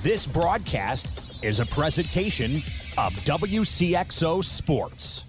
This broadcast is a presentation of Wcxo Sports.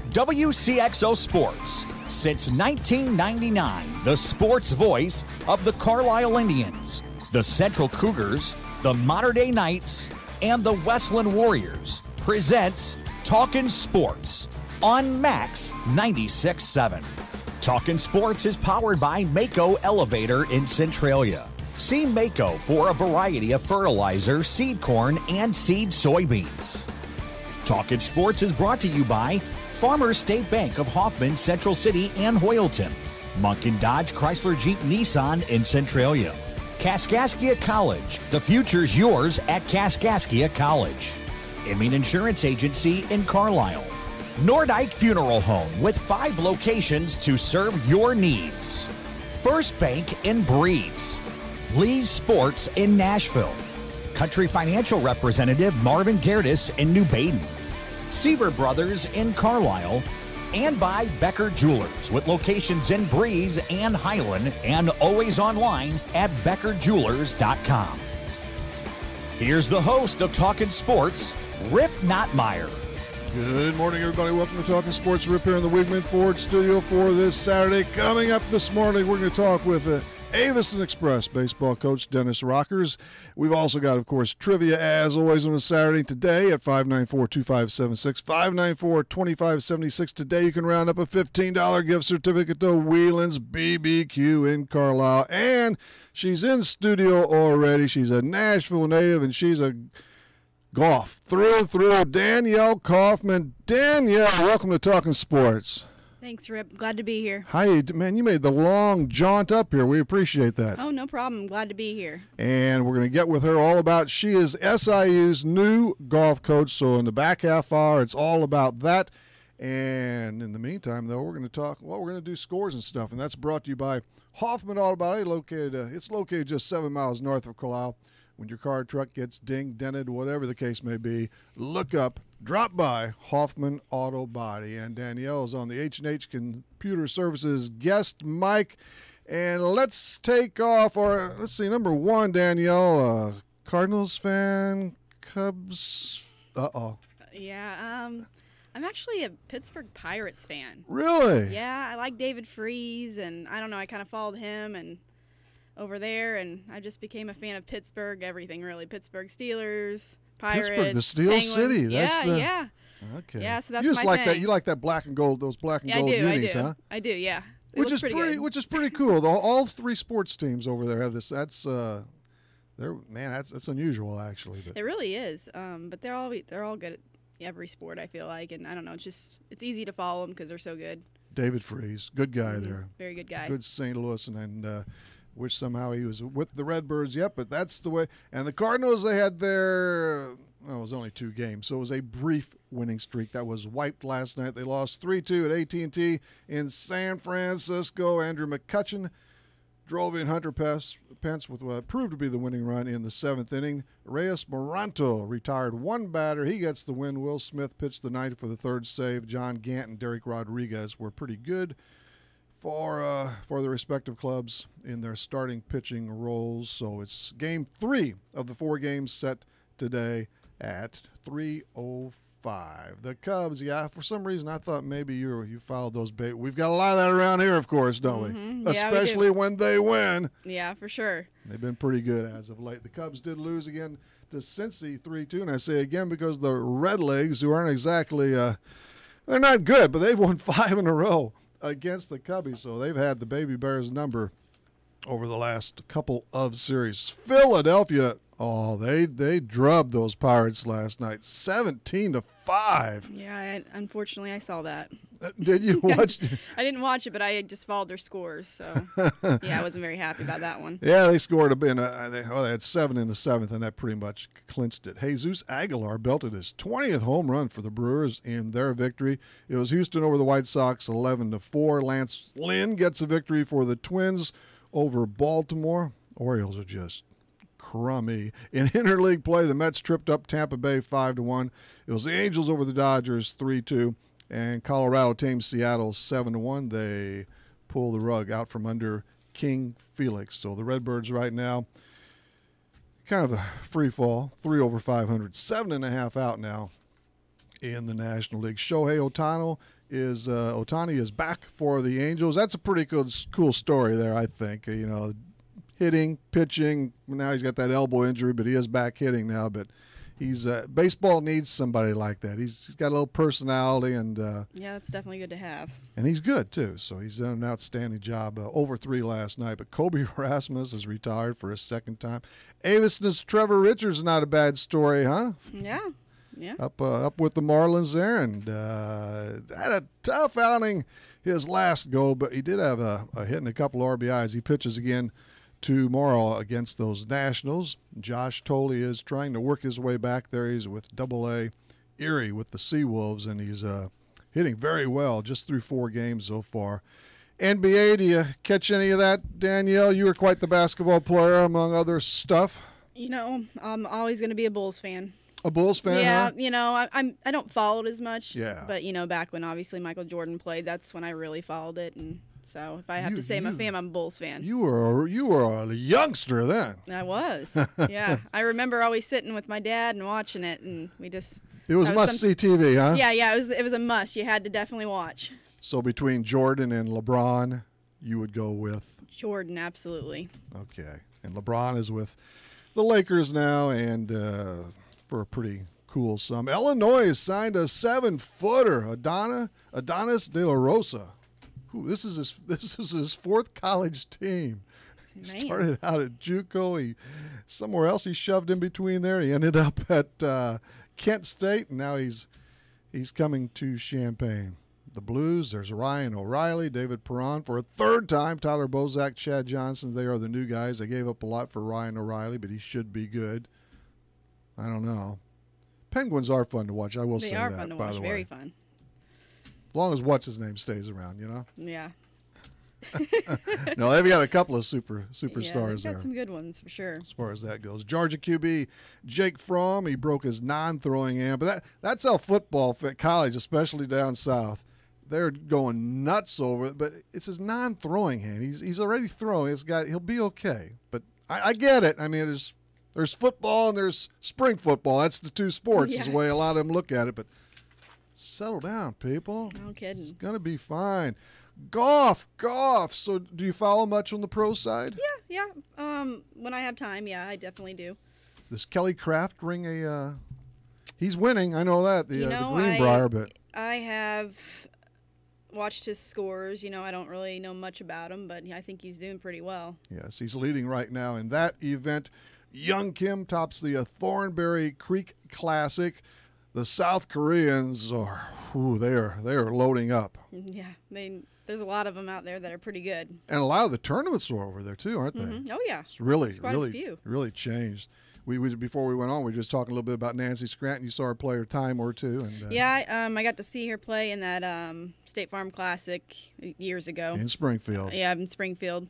Wcxo Sports, since 1999, the sports voice of the Carlisle Indians, the Central Cougars, the Mater Dei Knights, and the Westland Warriors, presents Talkin Sports on Max 96.7. Talkin Sports is powered by Wcxo Elevator in Centralia. See Wcxo for a variety of fertilizer, seed corn, and seed soybeans. Talkin Sports is brought to you by Farmers State Bank of Hoffman, Central City, and Hoyleton. Munkin Dodge Chrysler Jeep Nissan in Centralia. Kaskaskia College. The future's yours at Kaskaskia College. Emin Insurance Agency in Carlisle. Nordyke Funeral Home with 5 locations to serve your needs. First Bank in Breeze. Lee's Sports in Nashville. Country Financial Representative Marvin Gerdes in New Baden. Seaver Brothers in Carlisle, and by Becker Jewelers with locations in Breeze and Highland, and always online at beckerjewelers.com. Here's the host of Talkin Sports, Rip Nottmeyer. Good morning, everybody. Welcome to Talkin Sports. Rip here in the Wigman Ford studio for this Saturday. Coming up this morning, we're going to talk with Aviston Express baseball coach Dennis Rockers. We've also got, of course, trivia as always on a Saturday. Today at 594-2576, 594-2576. Today you can round up a $15 gift certificate to Whelan's BBQ in Carlisle. And she's in studio already. She's a Nashville native, and she's a golf through and through. Danielle Kaufman. Danielle, welcome to Talkin Sports. Thanks, Rip. Glad to be here. Hi, man, you made the long jaunt up here. We appreciate that. Oh, no problem. Glad to be here. And we're going to get with her all about, she is SIU's new golf coach, so in the back half hour, it's all about that. And in the meantime, though, we're going to talk, well, we're going to do scores and stuff, and that's brought to you by Hoffman Auto Body, it's located just 7 miles north of Carlisle. When your car or truck gets dinged, dented, whatever the case may be, drop by Hoffman Auto Body. And Danielle is on the H&H Computer Services guest mic. And let's take off, or let's see, number one, Danielle, Cardinals fan, Cubs, Yeah, I'm actually a Pittsburgh Pirates fan. Really? Yeah, I like David Freese, and I don't know, I kind of followed him and over there, and I just became a fan of Pittsburgh, everything really. Pittsburgh Steelers, Pirates, Pittsburgh, the Steel Penguins. City. Yeah. Okay. Yeah, so that's you just my like thing. that. You like that black and gold, those black and gold unis, huh? I do, yeah. Which is pretty cool. All 3 sports teams over there have this. That's that's unusual actually. But. It really is. But they're all good at every sport, I feel like, and I don't know, it's easy to follow them because they're so good. David Freese, good guy there. Very good guy. Good St. Louis, and wish somehow he was with the Redbirds. Yep, but that's the way. And the Cardinals, they had it was only 2 games, so it was a brief winning streak that was wiped last night. They lost 3-2 at AT&T in San Francisco. Andrew McCutchen drove in Hunter Pence with what proved to be the winning run in the 7th inning. Reyes Moranto retired 1 batter. He gets the win. Will Smith pitched the 9th for the 3rd save. John Gant and Derek Rodriguez were pretty good for the respective clubs in their starting pitching roles. So it's game 3 of the 4 games set today at 3:05. The Cubs, for some reason I thought maybe you followed those bait. We've got a lot of that around here, of course, don't we? Yeah, especially when they win. Yeah, for sure. They've been pretty good as of late. The Cubs did lose again to Cincy 3-2, and I say again because the Redlegs, who aren't exactly they're not good, but they've won 5 in a row against the Cubbies, so they've had the Baby Bears number over the last couple of series. Philadelphia, they drubbed those Pirates last night, 17-5. Yeah, unfortunately I saw that. Did you watch? I didn't watch it, but I just followed their scores, so yeah, I wasn't very happy about that one. Yeah, they scored they had 7 in the 7th, and that pretty much clinched it. Jesus Aguilar belted his 20th home run for the Brewers in their victory. It was Houston over the White Sox, 11-4. Lance Lynn gets a victory for the Twins over Baltimore. Orioles are just crummy. In interleague play, the Mets tripped up Tampa Bay 5-1. It was the Angels over the Dodgers 3-2. And Colorado tamed Seattle 7-1. They pull the rug out from under King Felix. So the Redbirds right now, kind of a free fall, 3 over 500, 7.5 out now in the National League. Shohei Ohtani is back for the Angels. That's a pretty cool story there, I think. Hitting, pitching. Now he's got that elbow injury, but he is back hitting now. But he's baseball needs somebody like that. He's got a little personality, and yeah, that's definitely good to have. And he's good too. So he's done an outstanding job. Over 3 last night. But Kobe Rasmus is retired for a second time. Avis's Trevor Richards, not a bad story, huh? Yeah. Yeah. Up with the Marlins there, and had a tough outing his last go, but he did have a hit and a couple of RBIs. He pitches again tomorrow against those Nationals. Josh Tolley is trying to work his way back there. He's with Double-A Erie with the Seawolves, and he's hitting very well just through 4 games so far. NBA, do you catch any of that, Danielle? You were quite the basketball player, among other stuff. I'm always going to be a Bulls fan. A Bulls fan, yeah, huh? I don't follow it as much. Yeah. But back when obviously Michael Jordan played, that's when I really followed it. And so if I have to say I'm a fan, I'm a Bulls fan. You were a youngster then. I was. Yeah. I remember always sitting with my dad and watching it, and It was must-see TV, huh? Yeah. It was a must. You had to definitely watch. So between Jordan and LeBron, you would go with Jordan, absolutely. Okay, and LeBron is with the Lakers now, and for a pretty cool sum. Illinois has signed a 7-footer, Adonis De La Rosa. This is his 4th college team. He started out at JUCO. Somewhere else he shoved in between there. He ended up at Kent State, and now he's coming to Champaign. The Blues, there's Ryan O'Reilly, David Perron for a 3rd time, Tyler Bozak, Chad Johnson. They are the new guys. They gave up a lot for Ryan O'Reilly, but he should be good. I don't know. Penguins are fun to watch. I will say that, by the way. They are fun to watch. Very fun. As long as what's-his-name stays around, Yeah. No, they've got a couple of superstars they've there. got some good ones for sure. As far as that goes. Georgia QB Jake Fromm, he broke his non-throwing hand. But that's how football fit college, especially down south. They're going nuts over it, but it's his non-throwing hand. He's already throwing. He'll be okay. But I get it. I mean, there's football and there's spring football. That's the 2 sports, is the way a lot of them look at it. But settle down, people. No kidding. It's going to be fine. Golf. So do you follow much on the pro side? Yeah. When I have time, yeah, I definitely do. Does Kelly Craft ring a he's winning, I know that, the Greenbrier, but I have watched his scores. I don't really know much about him, but I think he's doing pretty well. Yes, he's leading right now in that event. Young Kim tops the Thornberry Creek Classic. The South Koreans are they are loading up. Yeah, there's a lot of them out there that are pretty good. And a lot of the tournaments are over there too, aren't they? Mm-hmm. Oh yeah, it's really changed. We before we went on, we were just talking a little bit about Nancy Scranton. You saw her play her time or two, and yeah, I got to see her play in that State Farm Classic years ago in Springfield. Yeah, in Springfield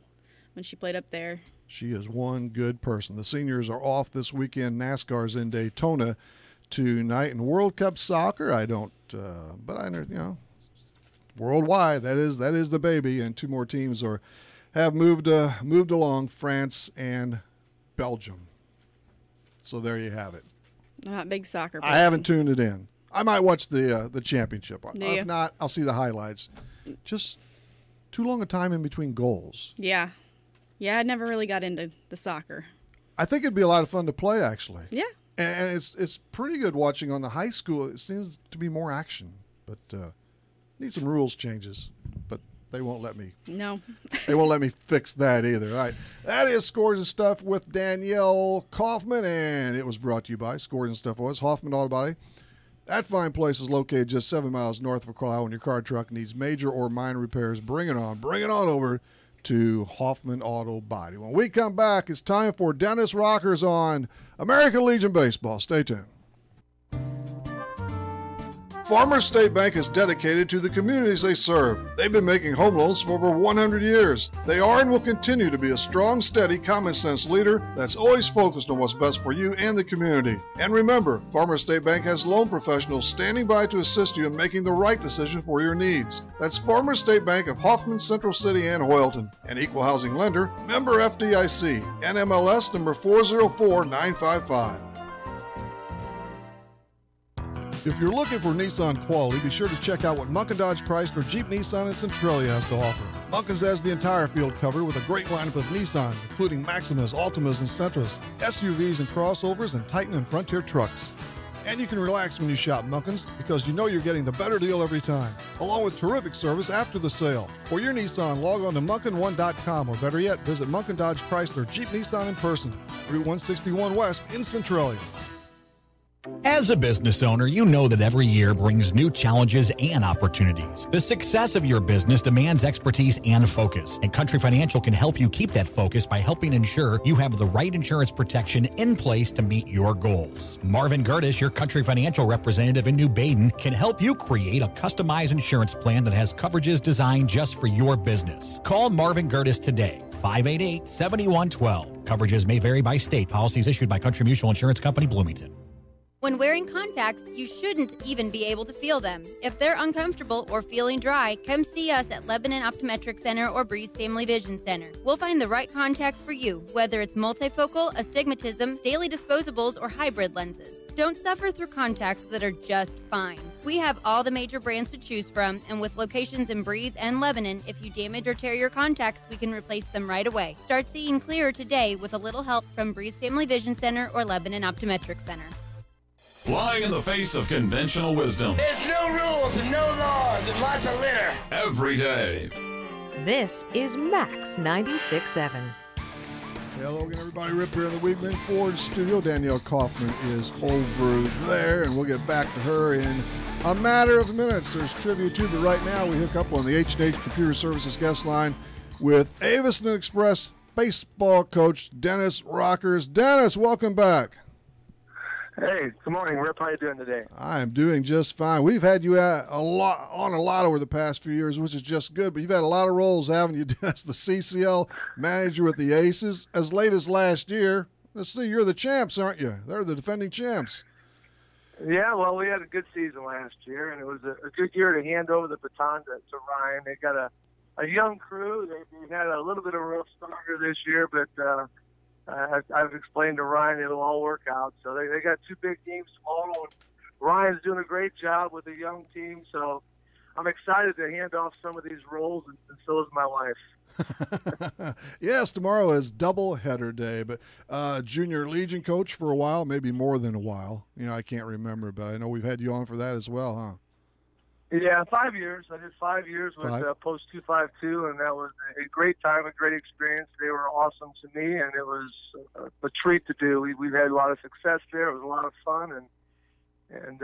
when she played up there. She is one good person. The seniors are off this weekend. NASCAR's in Daytona tonight, and World Cup soccer. I don't, but I know, worldwide. That is the baby, and 2 more teams have moved along, France and Belgium. So there you have it. Not big soccer. I haven't tuned it in. I might watch the championship. If not, I'll see the highlights. Just too long a time in between goals. Yeah, I never really got into the soccer. I think it'd be a lot of fun to play, actually. Yeah. And it's pretty good watching on the high school. It seems to be more action, but need some rules changes. But they won't let me. No. They won't let me fix that either. All right. That is Scores and Stuff with Danielle Kaufman, and it was brought to you by Scores and Stuff was Hoffman Auto Body. That fine place is located just 7 miles north of Carlisle. When your car or truck needs major or minor repairs, bring it on over to Hoffman Auto Body. When we come back, it's time for Dennis Rockers on American Legion Baseball. Stay tuned. Farmers State Bank is dedicated to the communities they serve. They've been making home loans for over 100 years. They are and will continue to be a strong, steady, common-sense leader that's always focused on what's best for you and the community. And remember, Farmers State Bank has loan professionals standing by to assist you in making the right decision for your needs. That's Farmers State Bank of Hoffman, Central City, and Hoyleton. An equal housing lender, member FDIC, NMLS number 404955. If you're looking for Nissan quality, be sure to check out what Munkin Dodge Chrysler Jeep Nissan and Centralia has to offer. Munkin's has the entire field covered with a great lineup of Nissans, including Maximas, Altimas, and Sentras, SUVs and crossovers, and Titan and Frontier trucks. And you can relax when you shop Munkin's because you know you're getting the better deal every time, along with terrific service after the sale. For your Nissan, log on to Munkin1.com, or better yet, visit Munkin Dodge Chrysler Jeep Nissan in person, Route 161 West in Centralia. As a business owner, you know that every year brings new challenges and opportunities. The success of your business demands expertise and focus, and Country Financial can help you keep that focus by helping ensure you have the right insurance protection in place to meet your goals. Marvin Gertis, your Country Financial representative in New Baden, can help you create a customized insurance plan that has coverages designed just for your business. Call Marvin Gertis today, 588-7112. Coverages may vary by state. Policies issued by Country Mutual Insurance Company, Bloomington. When wearing contacts, you shouldn't even be able to feel them. If they're uncomfortable or feeling dry, come see us at Lebanon Optometric Center or Breeze Family Vision Center. We'll find the right contacts for you, whether it's multifocal, astigmatism, daily disposables, or hybrid lenses. Don't suffer through contacts that are just fine. We have all the major brands to choose from, and with locations in Breeze and Lebanon, if you damage or tear your contacts, we can replace them right away. Start seeing clearer today with a little help from Breeze Family Vision Center or Lebanon Optometric Center. Flying in the face of conventional wisdom. There's no rules and no laws and lots of litter. Every day. This is Max 96.7. Hello again, everybody. Rip here in the Weedman Ford studio. Danielle Kaufman is over there, and we'll get back to her in a matter of minutes. There's trivia too, but right now we hook up on the H&H Computer Services guest line with Avison Express baseball coach Dennis Rockers. Dennis, welcome back. Hey, good morning, Rip. How you doing today? I am doing just fine. We've had you a lot over the past few years, which is just good. But you've had a lot of roles, haven't you? As the CCL manager with the Aces, as late as last year. Let's see, you're the champs, aren't you? They're the defending champs. Yeah, well, we had a good season last year, and it was a good year to hand over the baton to Ryan. They got a young crew. They had a little bit of a rough starter this year, but I've explained to Ryan it'll all work out. So they got two big games tomorrow. And Ryan's doing a great job with a young team. So I'm excited to hand off some of these roles, and so is my wife. Yes, tomorrow is doubleheader day, but junior Legion coach for a while, maybe more than a while. You know, I can't remember, but I know we've had you on for that as well, huh? Yeah, 5 years. I did 5 years with Post 252, and that was a great time, a great experience. They were awesome to me, and it was a treat to do. We've had a lot of success there. It was a lot of fun, and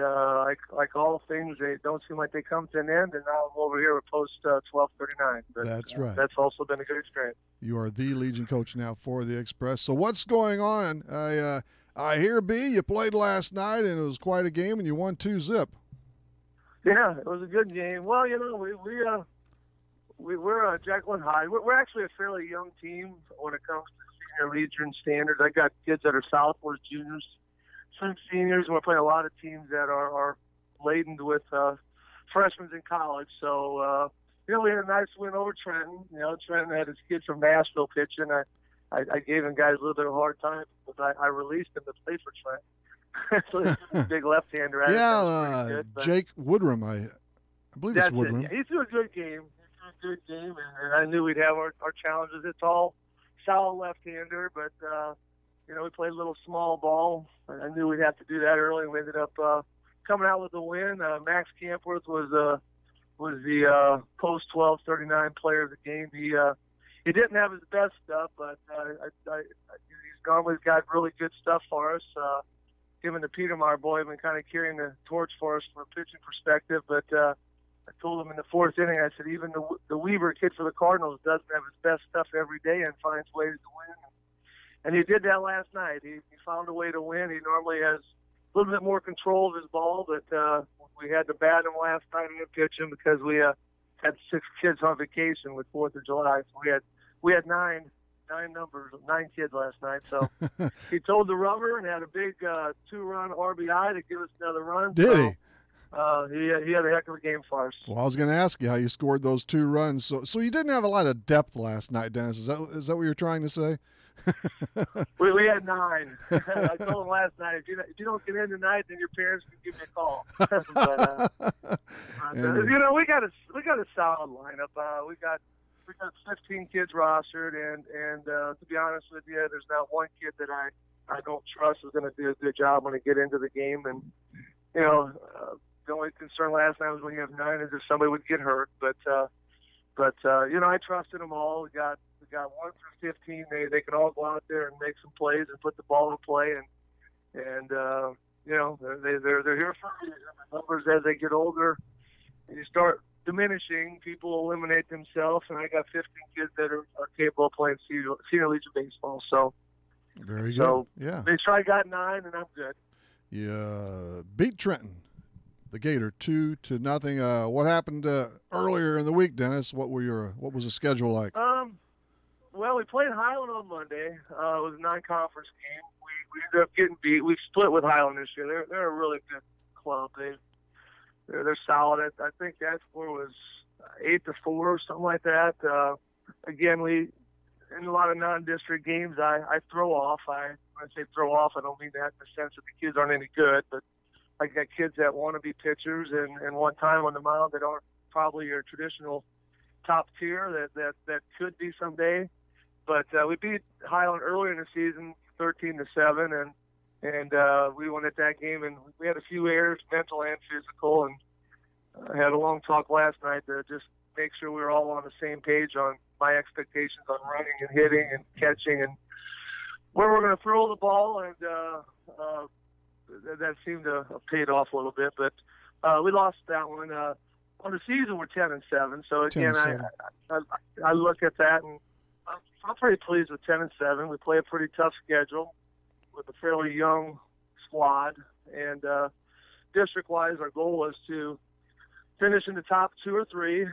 like all things, they don't seem like they come to an end. And now I'm over here with Post 1239. But, that's right. That's also been a good experience. You are the Legion coach now for the Express. So what's going on? I hear, B, you played last night, and it was quite a game, and you won 2-0. Yeah, it was a good game. Well, you know, we're Jacqueline High. We're actually a fairly young team when it comes to senior Legion standards. I got kids that are sophomores, juniors, some seniors, and we're playing a lot of teams that are laden with freshmen in college. So, you know, we had a nice win over Trenton. You know, Trenton had his kids from Nashville pitching. I gave them guys a little bit of a hard time, but I released them to play for Trenton. So he's a big left-hander. Yeah, Jake Woodrum, I believe it's Woodrum. He's doing a good game. And I knew we'd have our challenges. It's all solid left-hander, but you know, we played a little small ball. I knew we'd have to do that early, and we ended up coming out with a win. Max Campworth was the Post 1239 player of the game. He didn't have his best stuff, but he's normally got really good stuff for us. Him and the Petermar boy have been kind of carrying the torch for us from a pitching perspective. But I told him in the fourth inning, I said, even the Weaver kid for the Cardinals doesn't have his best stuff every day and finds ways to win. And he did that last night. He found a way to win. He normally has a little bit more control of his ball, but we had to bat him last night and pitch him because we had 6 kids on vacation with 4th of July. So we had nine kids last night. So he told the rubber and had a big 2-run RBI to give us another run. Did he? He had a heck of a game for us. Well, I was going to ask you how you scored ththose 2 runs. So you didn't have a lot of depth last night, Dennis. Is that what you're trying to say? we had 9. I told him last night, if you don't get in tonight, then your parents can give me a call. But, we got a solid lineup. We got 15 kids rostered, and to be honest with you, there's not one kid that I don't trust is going to do a good job when they get into the game. And the only concern last night was when you have 9 is if somebody would get hurt. But I trusted them all. We got 1 through 15. They could all go out there and make some plays and put the ball in play. And they're here for a reason. The numbers as they get older, you start diminishing. People eliminate themselves, and I got 15 kids that are capable of playing senior legion baseball. So very good. So yeah, they got 9, and I'm good. Yeah, beat Trenton, the Gator, 2-0. What happened earlier in the week, Dennis? What was the schedule like? Well, we played Highland on Monday. It was a non-conference game. We ended up getting beat. We split with Highland this year. They're a really good club. They're solid. I think that score was 8-4 or something like that. Again, in a lot of non-district games, I throw off. When I say throw off, I don't mean that in the sense that the kids aren't any good, but I got kids that want to be pitchers, and one time on the mound that aren't probably your traditional top tier that could be someday. But we beat Highland earlier in the season, 13-7, and we won at that game, and we had a few errors, mental and physical, and I had a long talk last night to just make sure we were all on the same page on my expectations on running and hitting and catching and where we're going to throw the ball, and that seemed to have paid off a little bit, but we lost that one. On the season, we're 10-7, so again, I look at that, and I'm pretty pleased with 10-7. We play a pretty tough schedule with a fairly young squad, and district-wise, our goal was to finish in the top 2 or 3,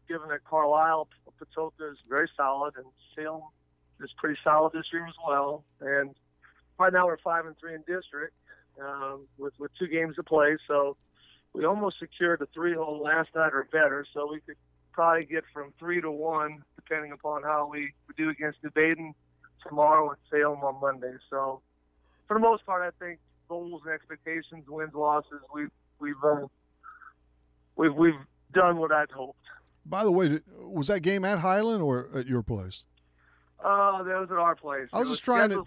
given that Carlisle, Patoka is very solid, and Salem is pretty solid this year as well. And right now we're 5-3 in district with 2 games to play, so we almost secured the 3-hole last night or better, so we could probably get from 3 to 1, depending upon how we do against New Baden tomorrow and Salem on Monday. So for the most part, I think goals and expectations, wins, losses, we've done what I'd hoped. By the way, was that game at Highland or at your place? That was at our place. I was just trying to.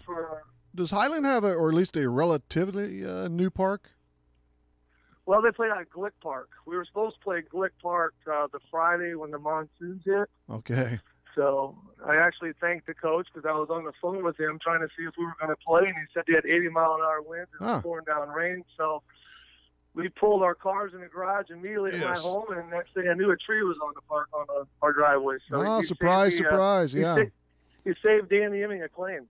Does Highland have or at least a relatively new park? Well, they played at Glick Park. We were supposed to play Glick Park the Friday when the monsoons hit. Okay. So I actually thanked the coach because I was on the phone with him trying to see if we were going to play, and he said they had 80-mile-an-hour winds and pouring down rain. So we pulled our cars in the garage immediately at my home, and next thing I knew, a tree was on the park on our driveway. So surprise! Yeah. You saved Danny Emming a claim.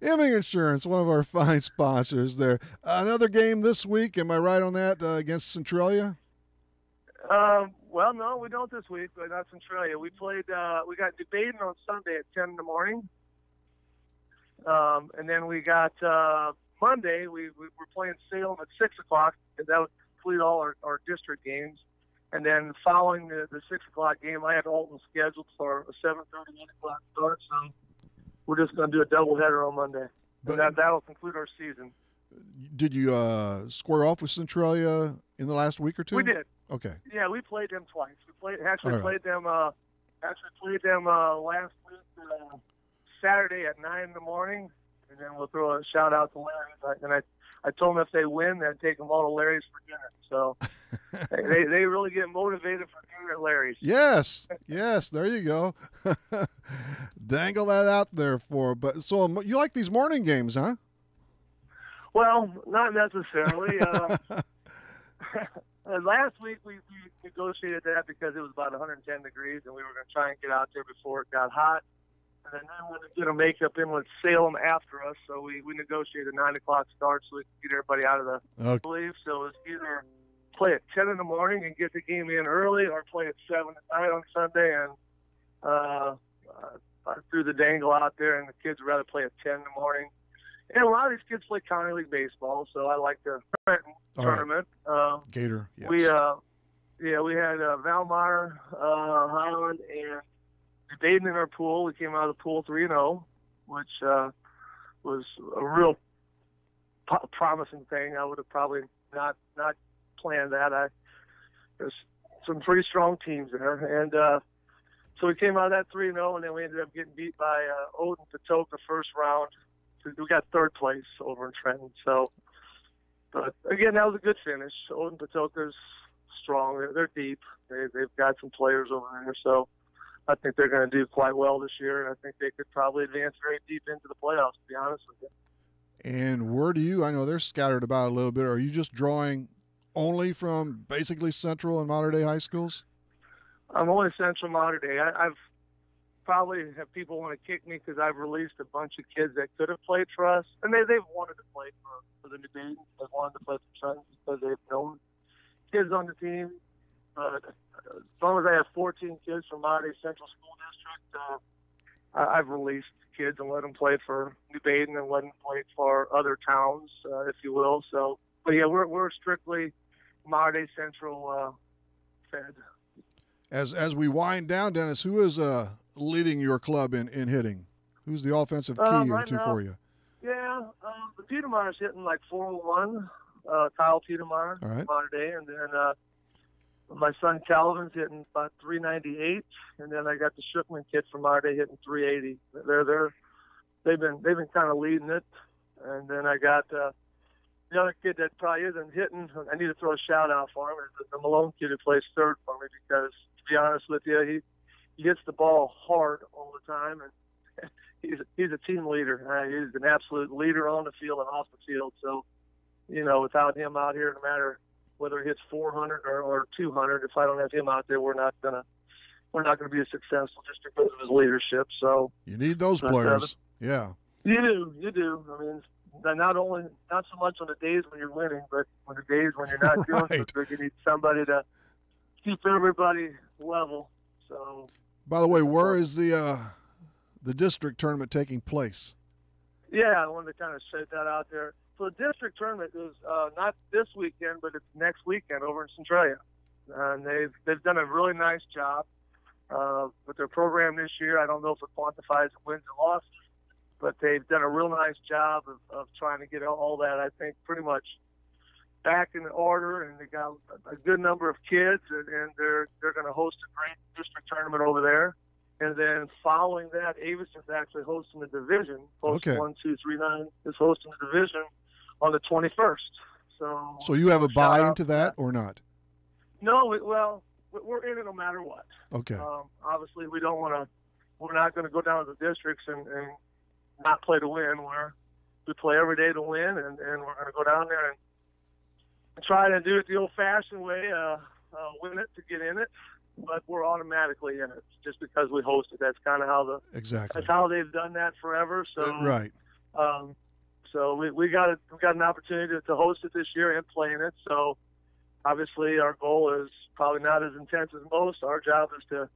Emming Insurance, one of our fine sponsors there. Another game this week, am I right on that, against Centralia? Well, no, we don't this week, but not Centralia. We got Debating on Sunday at 10 in the morning. And then we got Monday, we're playing Salem at 6 o'clock, and that would complete all our district games. And then following the 6 o'clock game, I had Alton scheduled for a 7:30, 8 o'clock start. So we're just going to do a doubleheader on Monday. But that'll conclude our season. Did you square off with Centralia in the last week or two? We did. Okay. Yeah, we played them twice. We played them last week Saturday at 9 in the morning, and then we'll throw a shout out to Larry. And I told them if they win, then take them all to Larry's for dinner. So they really get motivated for dinner at Larry's. Yes, there you go. Dangle that out there but so you like these morning games, huh? Well, not necessarily. Last week we negotiated that because it was about 110 degrees, and we were going to try and get out there before it got hot. And then they wanted to get a makeup in with Salem after us, so we negotiated a 9 o'clock start so we could get everybody out of the leave. So it was either play at 10 in the morning and get the game in early, or play at 7 at night on Sunday. And I threw the dangle out there, and the kids would rather play at 10 in the morning. And a lot of these kids play county league baseball, so I like the tournament. Gator, yes. We had Valmar, Highland, and Baden in our pool. We came out of the pool 3-0, which was a real promising thing. I would have probably not planned that. There's some pretty strong teams there, and so we came out of that 3-0, and then we ended up getting beat by Odin Patoka first round. We got third place over in Trenton. So, but again, that was a good finish. Odin Patoka's strong. They're deep. They've got some players over there. So I think they're going to do quite well this year, and I think they could probably advance very deep into the playoffs, to be honest with you. And where do you, I know they're scattered about a little bit, are you just drawing only from basically Central and Mater Dei high schools? I'm only Central Mater Dei. I've probably have people want to kick me because I've released a bunch of kids that could have played for us, and they've wanted to play for the New Dayton. They've wanted to play for Trenton because they've known kids on the team. But as long as I have 14 kids from Mater Dei Central School District, I've released kids and let them play for New Dayton and let them play for other towns, if you will. So, but yeah, we're strictly Mater Dei Central fed. As we wind down, Dennis, who is leading your club in hitting? Who's the offensive key or two for you? Yeah, the Petermeyer's hitting like 401, Kyle Petermeyer, all right, Mater Dei, and then my son Calvin's hitting about 398, and then I got the Shookman kid from Mater Dei hitting 380. They've been kind of leading it, and then I got the other kid that probably isn't hitting. I need to throw a shout out for him. Is the Malone kid who plays third for me, because to be honest with you, he hits the ball hard all the time, and he's a team leader. He's an absolute leader on the field and off the field. So, without him out here, no matter whether he hits 400 or 200, if I don't have him out there, we're not gonna be as successful just because of his leadership. So you need those players. Yeah, you do. I mean, not so much on the days when you're winning, but on the days when you're not doing right. so good, you need somebody to keep everybody level. So. By the way, where is the district tournament taking place? Yeah, I wanted to kind of say that out there. So the district tournament is not this weekend, but it's next weekend over in Centralia. And they've done a really nice job with their program this year. I don't know if it quantifies wins and losses, but they've done a real nice job of trying to get all that, I think, pretty much back in order, and they got a good number of kids, and they're going to host a great district tournament over there. And then following that, Avison's actually hosting the division. Post 1, 2, 3, 9 is hosting the division on the 21st. So you have a buy into that or not? No, we're in it no matter what. Okay. Obviously, we're not going to go down to the districts and not play to win. We play every day to win, and we're going to go down there and try to do it the old-fashioned way, win it to get in it, but we're automatically in it just because we host it. That's kind of how that's how they've done that forever. So right. So we got an opportunity to host it this year and play in it. So obviously our goal is probably not as intense as most. Our job is to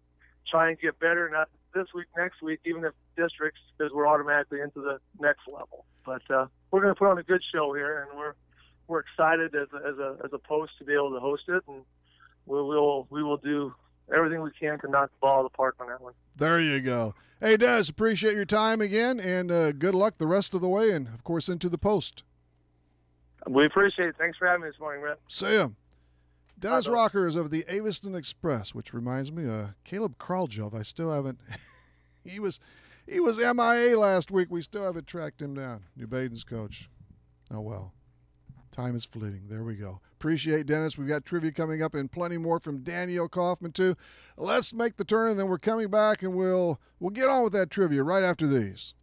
try and get better, not this week, next week, even if districts, because we're automatically into the next level. But we're going to put on a good show here, and we're excited as a post to be able to host it, and we will do everything we can to knock the ball out of the park on that one. There you go. Hey, Des, appreciate your time again, and good luck the rest of the way, and of course into the post. We appreciate it. Thanks for having me this morning, Rhett. See ya. Dennis Rockers of the Aviston Express, which reminds me, Caleb Kraljov. I still haven't. He was MIA last week. We still haven't tracked him down. New Baden's coach. Oh well. Time is fleeting. There we go. Appreciate Dennis. We've got trivia coming up and plenty more from Danielle Kaufman too. Let's make the turn, and then we're coming back, and we'll get on with that trivia right after these.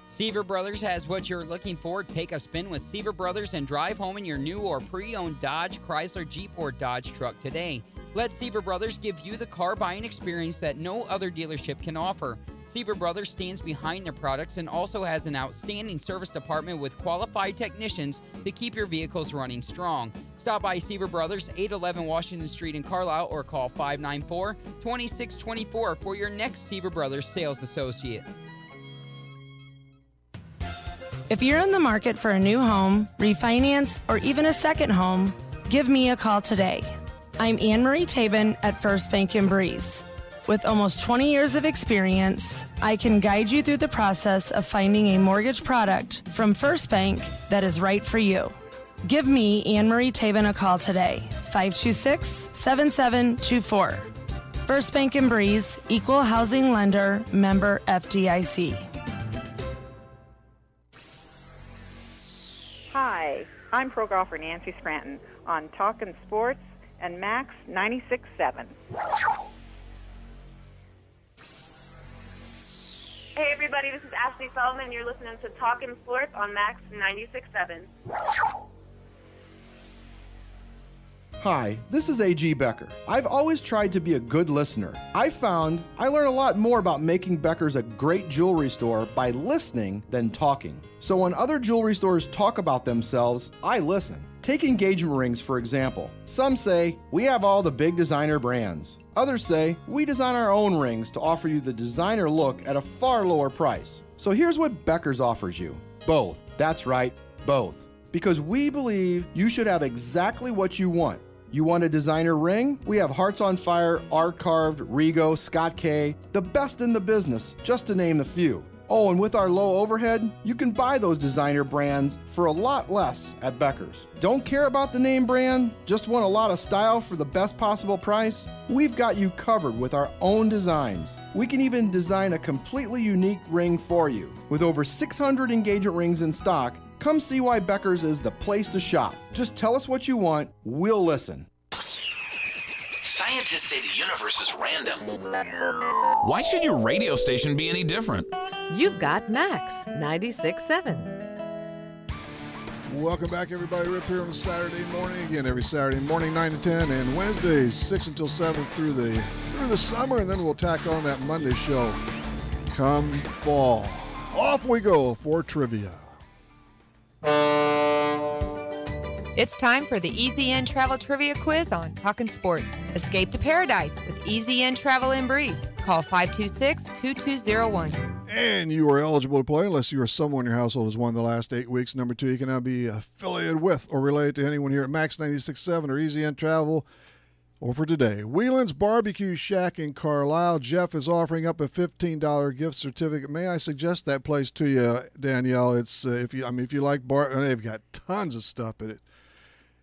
Seaver Brothers has what you're looking for. Take a spin with Seaver Brothers and drive home in your new or pre-owned Dodge, Chrysler, Jeep, or Dodge truck today. Let Seaver Brothers give you the car buying experience that no other dealership can offer. Seaver Brothers stands behind their products and also has an outstanding service department with qualified technicians to keep your vehicles running strong. Stop by Seaver Brothers, 811 Washington Street in Carlisle, or call 594-2624 for your next Seaver Brothers sales associate. If you're in the market for a new home, refinance, or even a second home, give me a call today. I'm Anne Marie Tabin at First Bank in Breeze. With almost 20 years of experience, I can guide you through the process of finding a mortgage product from First Bank that is right for you. Give me, Anne Marie Tabin, a call today, 526-7724. First Bank in Breeze, Equal Housing Lender, member FDIC. Hi, I'm pro golfer Nancy Scranton on Talkin Sports and Max 96.7. Hey everybody, this is Ashley Sullivan and you're listening to Talkin Sports on Max 96.7. Hi, this is A.G. Becker. I've always tried to be a good listener. I found I learn a lot more about making Becker's a great jewelry store by listening than talking. So when other jewelry stores talk about themselves, I listen. Take engagement rings, for example. Some say, we have all the big designer brands. Others say, we design our own rings to offer you the designer look at a far lower price. So here's what Becker's offers you. Both. That's right, both. Because we believe you should have exactly what you want. You want a designer ring? We have Hearts on Fire, Art Carved, Rego, Scott K, the best in the business, just to name a few. Oh, and with our low overhead, you can buy those designer brands for a lot less at Becker's. Don't care about the name brand? Just want a lot of style for the best possible price? We've got you covered with our own designs. We can even design a completely unique ring for you. With over 600 engagement rings in stock, come see why Becker's is the place to shop. Just tell us what you want, we'll listen. Scientists say the universe is random. Why should your radio station be any different? You've got Max 96.7. Welcome back, everybody. We're up here on a Saturday morning again. Every Saturday morning, 9 to 10, and Wednesdays 6 until 7 through the summer, and then we'll tack on that Monday show come fall. Off we go for trivia. It's time for the Easy In Travel Trivia Quiz on Talkin Sports. Escape to paradise with Easy In Travel in Breeze. Call 526-2201. And you are eligible to play unless you or someone in your household has won the last 8 weeks. Number 2, you can now be affiliated with or related to anyone here at Max 96.7 or Easy In Travel. Or for today, Whelan's Barbecue Shack in Carlisle. Jeff is offering up a $15 gift certificate. May I suggest that place to you, Danielle? It's if you like they've got tons of stuff in it.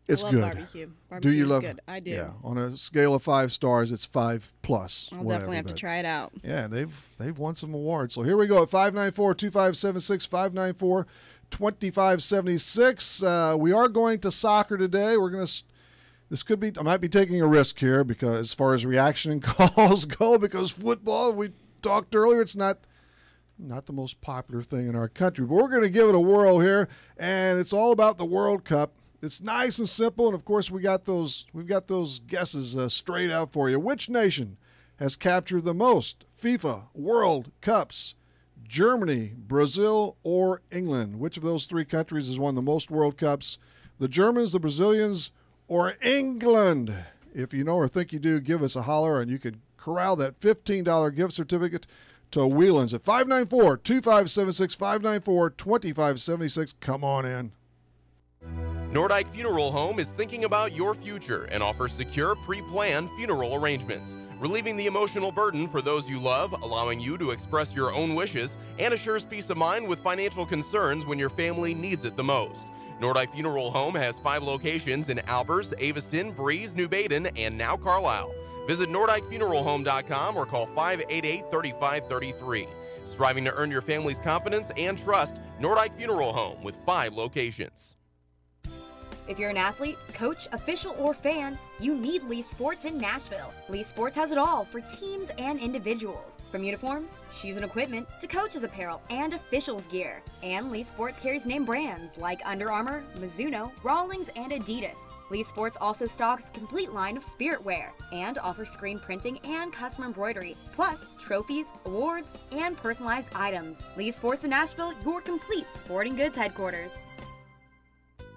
It's I love good. Barbecue. Do you love good? I do. Yeah. On a scale of 5 stars, it's 5+. I'll definitely have to try it out. Yeah, they've won some awards. So here we go at 594-2576, 594-2576. We are going to soccer today. I might be taking a risk here because as far as reaction calls go, because football, we talked earlier, it's not the most popular thing in our country. But we're going to give it a whirl here, and it's all about the World Cup. It's nice and simple, and of course we've got those guesses straight out for you. Which nation has captured the most FIFA World Cups? Germany, Brazil, or England? Which of those 3 countries has won the most World Cups? The Germans, the Brazilians, or England? If you know or think you do, give us a holler, and you can corral that $15 gift certificate to Whelan's at 594-2576, 594-2576. Come on in. Nordyke Funeral Home is thinking about your future and offers secure, pre-planned funeral arrangements, relieving the emotional burden for those you love, allowing you to express your own wishes, and assures peace of mind with financial concerns when your family needs it the most. Nordyke Funeral Home has 5 locations in Albers, Aveston, Breeze, New Baden, and now Carlisle. Visit NordikeFuneralHome.com or call 588-3533. Striving to earn your family's confidence and trust, Nordyke Funeral Home with 5 locations. If you're an athlete, coach, official, or fan, you need Lee Sports in Nashville. Lee Sports has it all for teams and individuals. From uniforms, shoes and equipment, to coaches' apparel and officials' gear. And Lee Sports carries name brands like Under Armour, Mizuno, Rawlings, and Adidas. Lee Sports also stocks a complete line of spirit wear and offers screen printing and custom embroidery, plus trophies, awards, and personalized items. Lee Sports in Nashville, your complete sporting goods headquarters.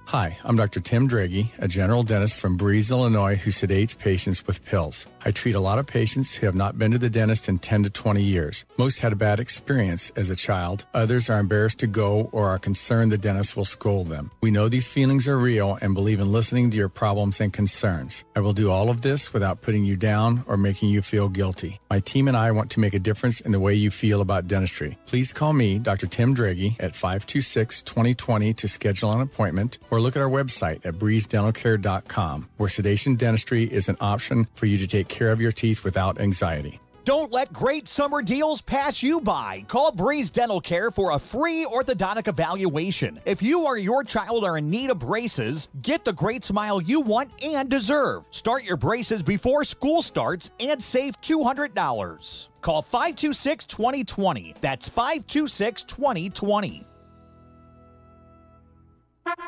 Hi, I'm Dr. Tim Draghi, a general dentist from Breeze, Illinois, who sedates patients with pills. I treat a lot of patients who have not been to the dentist in 10 to 20 years. Most had a bad experience as a child. Others are embarrassed to go or are concerned the dentist will scold them. We know these feelings are real and believe in listening to your problems and concerns. I will do all of this without putting you down or making you feel guilty. My team and I want to make a difference in the way you feel about dentistry. Please call me, Dr. Tim Draghi, at 526-2020 to schedule an appointment, or look at our website at breezedentalcare.com, where sedation dentistry is an option for you to take care of your teeth without anxiety. Don't let great summer deals pass you by. Call Breeze Dental Care for a free orthodontic evaluation. If you or your child are in need of braces, get the great smile you want and deserve. Start your braces before school starts and save $200. Call 526-2020. That's 526-2020.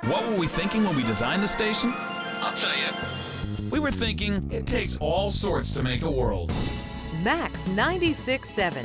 What were we thinking when we designed the station? I'll tell you. We were thinking it takes all sorts to make a world. Max 96.7.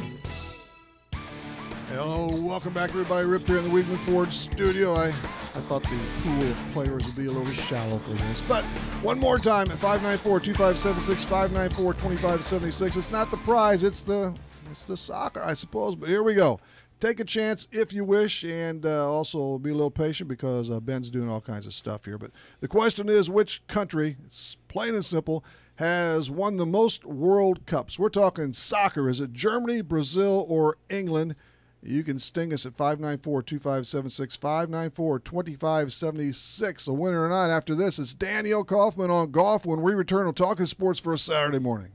Hello, welcome back, everybody. Rip here in the Weedman Ford studio. I thought the pool of players would be a little shallow for this. But one more time at 594-2576, 594-2576. It's not the prize, it's the soccer, I suppose. But here we go. Take a chance if you wish, and also be a little patient because Ben's doing all kinds of stuff here. But the question is, which country, it's plain and simple, has won the most World Cups? We're talking soccer. Is it Germany, Brazil, or England? You can sting us at 594-2576, 594-2576. A winner or not after this. It's Danielle Kaufman on golf when we return on Talkin' Sports for a Saturday morning.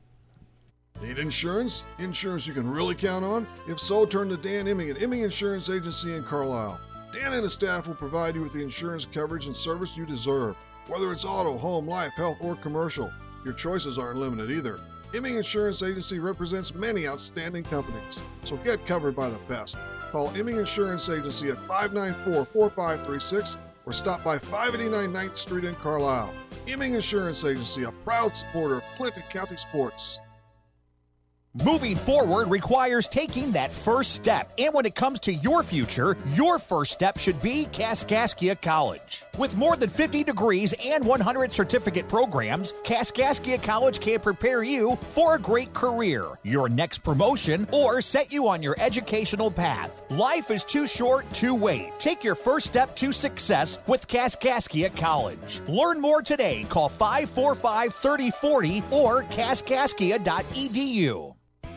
Need insurance? Insurance you can really count on? If so, turn to Dan Imming at Imming Insurance Agency in Carlisle. Dan and his staff will provide you with the insurance coverage and service you deserve. Whether it's auto, home, life, health, or commercial, your choices aren't limited either. Imming Insurance Agency represents many outstanding companies, so get covered by the best. Call Imming Insurance Agency at 594-4536 or stop by 589 9th Street in Carlisle. Imming Insurance Agency, a proud supporter of Clinton County sports. Moving forward requires taking that first step. And when it comes to your future, your first step should be Kaskaskia College. With more than 50 degrees and 100 certificate programs, Kaskaskia College can prepare you for a great career, your next promotion, or set you on your educational path. Life is too short to wait. Take your first step to success with Kaskaskia College. Learn more today. Call 545-3040 or kaskaskia.edu.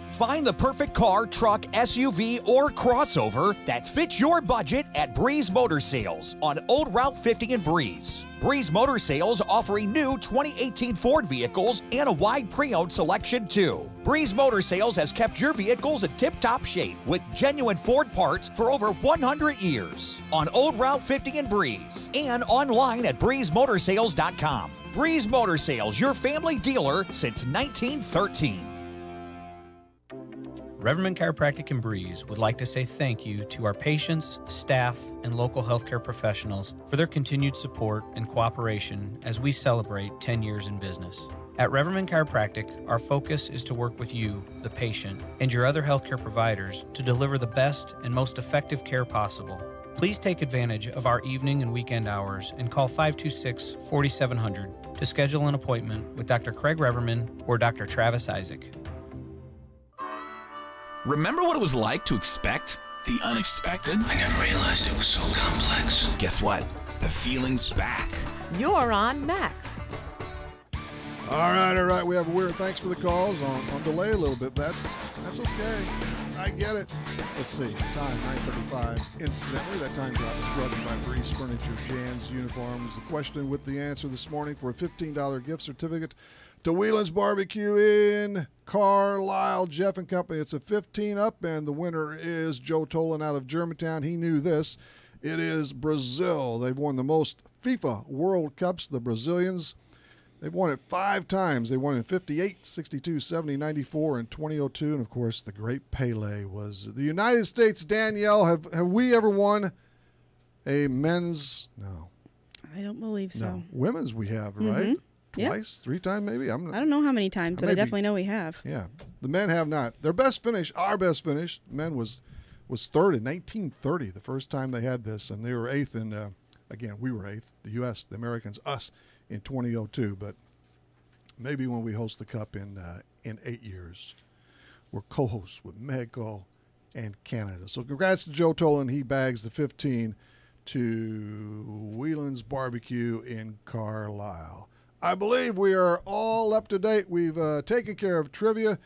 Find the perfect car, truck, SUV, or crossover that fits your budget at Breeze Motor Sales on Old Route 50 in Breeze. Breeze Motor Sales offering new 2018 Ford vehicles and a wide pre-owned selection too. Breeze Motor Sales has kept your vehicles in tip-top shape with genuine Ford parts for over 100 years. On Old Route 50 in Breeze and online at breezemotorsales.com. Breeze Motor Sales, your family dealer since 1913. Reverman Chiropractic in Breeze would like to say thank you to our patients, staff, and local healthcare professionals for their continued support and cooperation as we celebrate 10 years in business. At Reverman Chiropractic, our focus is to work with you, the patient, and your other healthcare providers to deliver the best and most effective care possible. Please take advantage of our evening and weekend hours and call 526-4700 to schedule an appointment with Dr. Craig Reverman or Dr. Travis Isaac. Remember what it was like to expect the unexpected? I never realized it was so complex. Guess what? The feeling's back. You're on Max. All right. We have a weird. Thanks for the calls on delay a little bit. That's okay. I get it. Let's see. Time 9:35. Incidentally, that time drop is brought to you by Breeze Furniture, Jan's Uniforms. The question with the answer this morning for a $15 gift certificate to Whelan's Barbecue in Carlisle. Jeff and Company. It's a 15 up, and the winner is Joe Tolan out of Germantown. He knew this. It is Brazil. They've won the most FIFA World Cups, the Brazilians. They've won it 5 times. They won in 58, 62, 70, 94, and 2002. And, of course, the great Pele was the United States. Danielle, have we ever won a men's – no. I don't believe so. No. Women's we have, right? Yep. Twice, 3 times maybe? I don't know how many times, but I definitely know we have. Yeah. The men have not. Their best finish, our best finish, men was third in 1930, the first time they had this, and they were 8th in, again, we were 8th, the U.S., the Americans, us, in 2002, but maybe when we host the Cup in 8 years. We're co-hosts with Mexico and Canada. So congrats to Joe Tolan. He bags the 15 to Whelan's Barbecue in Carlisle. I believe we are all up to date. We've taken care of trivia.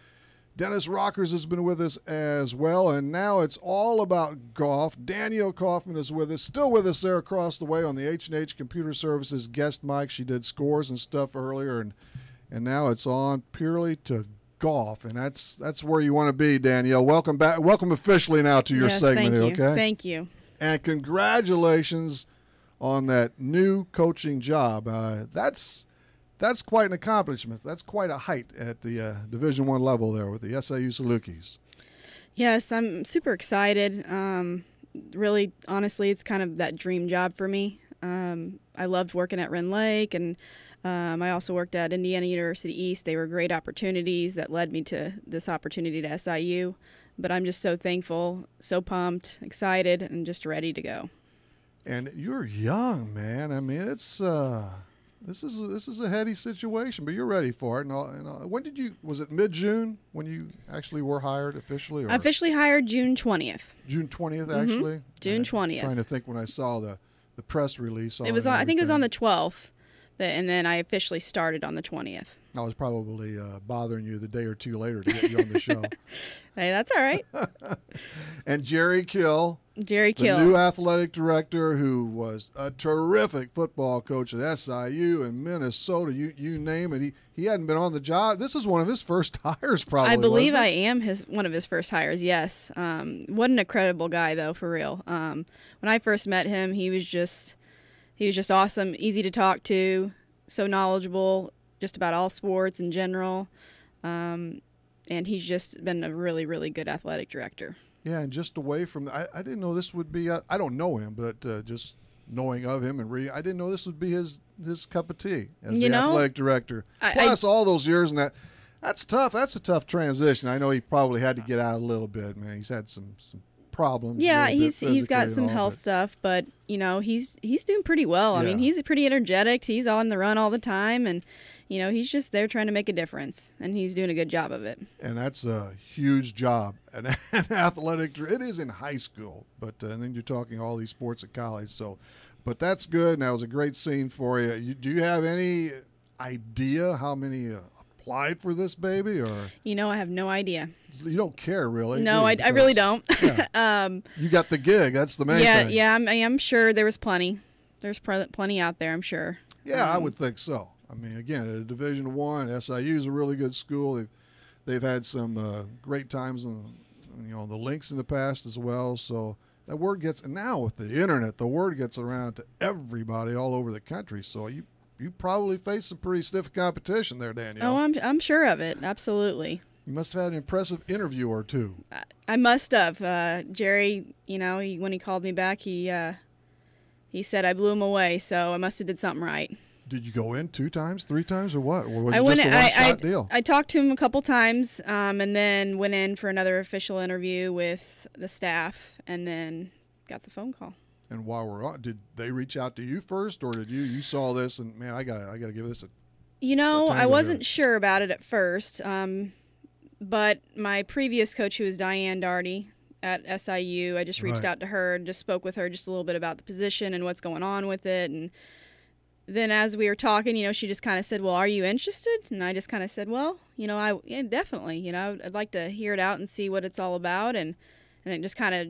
Dennis Rockers has been with us as well, and now it's all about golf. Danielle Kaufman is with us, still with us there across the way on the H&H Computer Services guest mic. She did scores and stuff earlier, and now it's on purely to golf, and that's where you want to be, Danielle. Welcome back. Welcome officially now to your segment. Thank you. Okay. Thank you. And congratulations on that new coaching job. That's quite an accomplishment. That's quite a height at the Division I level there with the SIU Salukis. Yes, I'm super excited. Really, honestly, it's kind of that dream job for me. I loved working at Wren Lake, and I also worked at Indiana University East. They were great opportunities that led me to this opportunity to SIU. But I'm just so thankful, so pumped, excited, and just ready to go. And you're young, man. I mean, it's this is a heady situation, but you're ready for it. And when did you? Was it mid-June when you actually were hired officially? Or? Officially hired June 20th. June 20th, actually. June 20th. Trying to think when I saw the press release. It was. I think it was on the 12th, and then I officially started on the 20th. I was probably bothering you the day or two later to get you on the show. Hey, that's all right. And Jerry Kill. The new athletic director, who was a terrific football coach at SIU and Minnesota. You name it. He hadn't been on the job. This is one of his first hires, probably. I believe I am one of his first hires. Yes. What an incredible guy, though, for real. When I first met him, he was just awesome, easy to talk to, so knowledgeable, just about all sports in general. And he's just been a really, really good athletic director. Yeah, and just away from I didn't know this would be I don't know him, but just knowing of him and reading, I didn't know this would be his cup of tea as the athletic director. Plus all those years, and that's tough. That's a tough transition. I know he probably had to get out a little bit, man. He's had some problems. Yeah, he's got some health stuff, but he's doing pretty well. Yeah. I mean, he's pretty energetic. He's on the run all the time, and he's just there trying to make a difference, and he's doing a good job of it. And that's a huge job. An athletic, it is in high school, but and then you're talking all these sports at college. So, but that's good. And that was a great scene for you. Do you have any idea how many applied for this baby, or? I have no idea. You don't care, really? No, I really don't. Yeah. You got the gig. That's the main thing. Yeah, I'm sure there was plenty. There's plenty out there, I'm sure. Yeah, I would think so. I mean, again, at a Division I, SIU is a really good school. They've had some great times on the links in the past as well. So that word gets, and now with the internet, the word gets around to everybody all over the country. So you probably face some pretty stiff competition there, Danielle. Oh, I'm sure of it. Absolutely. You must have had an impressive interview or two. I must have. Jerry, when he called me back, he said I blew him away. So I must have did something right. Did you go in 2 times, 3 times, or what? Or was it just a one-shot deal? I talked to him a couple times, and then went in for another official interview with the staff, and then got the phone call. And while we're on, did they reach out to you first, or did you saw this and, man, I gotta give this a I wasn't sure about it at first, but my previous coach, who was Diane Darty at SIU, I just reached out to her, just spoke with her just a little bit about the position and what's going on with it, and then as we were talking, she just kind of said, well, are you interested? And I just kind of said, well, definitely. I'd like to hear it out and see what it's all about. And it just kind of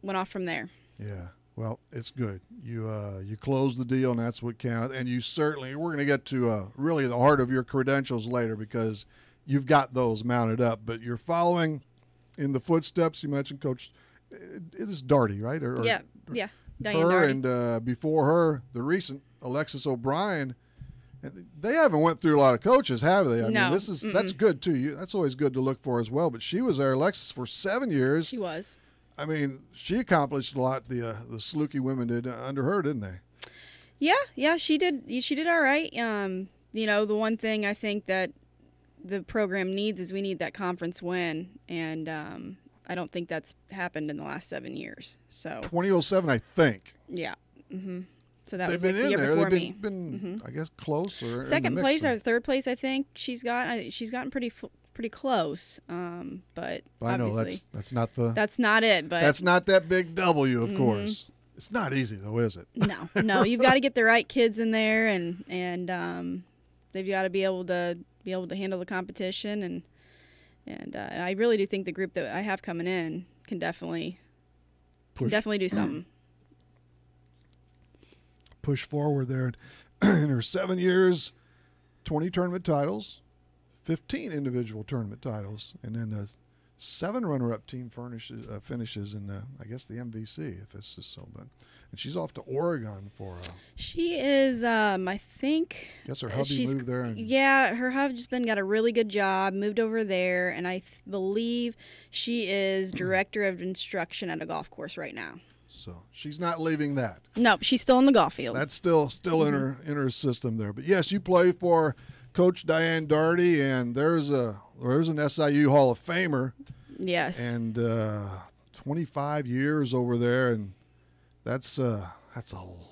went off from there. Yeah. Well, it's good. You closed the deal, and that's what counts. And you certainly, we're going to get to really the heart of your credentials later, because you've got those mounted up. But you're following in the footsteps. You mentioned Coach, it is Darty, right? Yeah. Diane her Darty. And before her, the recent Alexis O'Brien. They haven't went through a lot of coaches, have they? I mean, that's good too. That's always good to look for as well. But she was there, Alexis, for 7 years. She was. I mean, she accomplished a lot. The Saluki women did under her, didn't they? Yeah, she did. She did all right. The one thing I think that the program needs is we need that conference win, and I don't think that's happened in the last 7 years. So 2007, I think. Yeah. Mm-hmm. So that They've was been the in year there. before They've me. been I guess, close or second in the place mix. or third place. I think she's gotten pretty close. But I know obviously that's not the. That's not it. But that's not that big W, of course. It's not easy though, is it? No. You've got to get the right kids in there, and they've got to be able to handle the competition, and I really do think the group that I have coming in can definitely do something. Push forward there. In her 7 years, 20 tournament titles, 15 individual tournament titles, and then 7 runner-up team finishes in I guess the MVC, if it's just so. But and she's off to Oregon for. She is, I think. Guess her hubby moved there. Yeah, her husband got a really good job, moved over there, and I believe she is director of instruction at a golf course right now. So she's not leaving that. No, she's still in the golf field. That's still in her system there. But yes, you play for Coach Diane Daugherty, and there's an SIU Hall of Famer. Yes. And 25 years over there, and that's a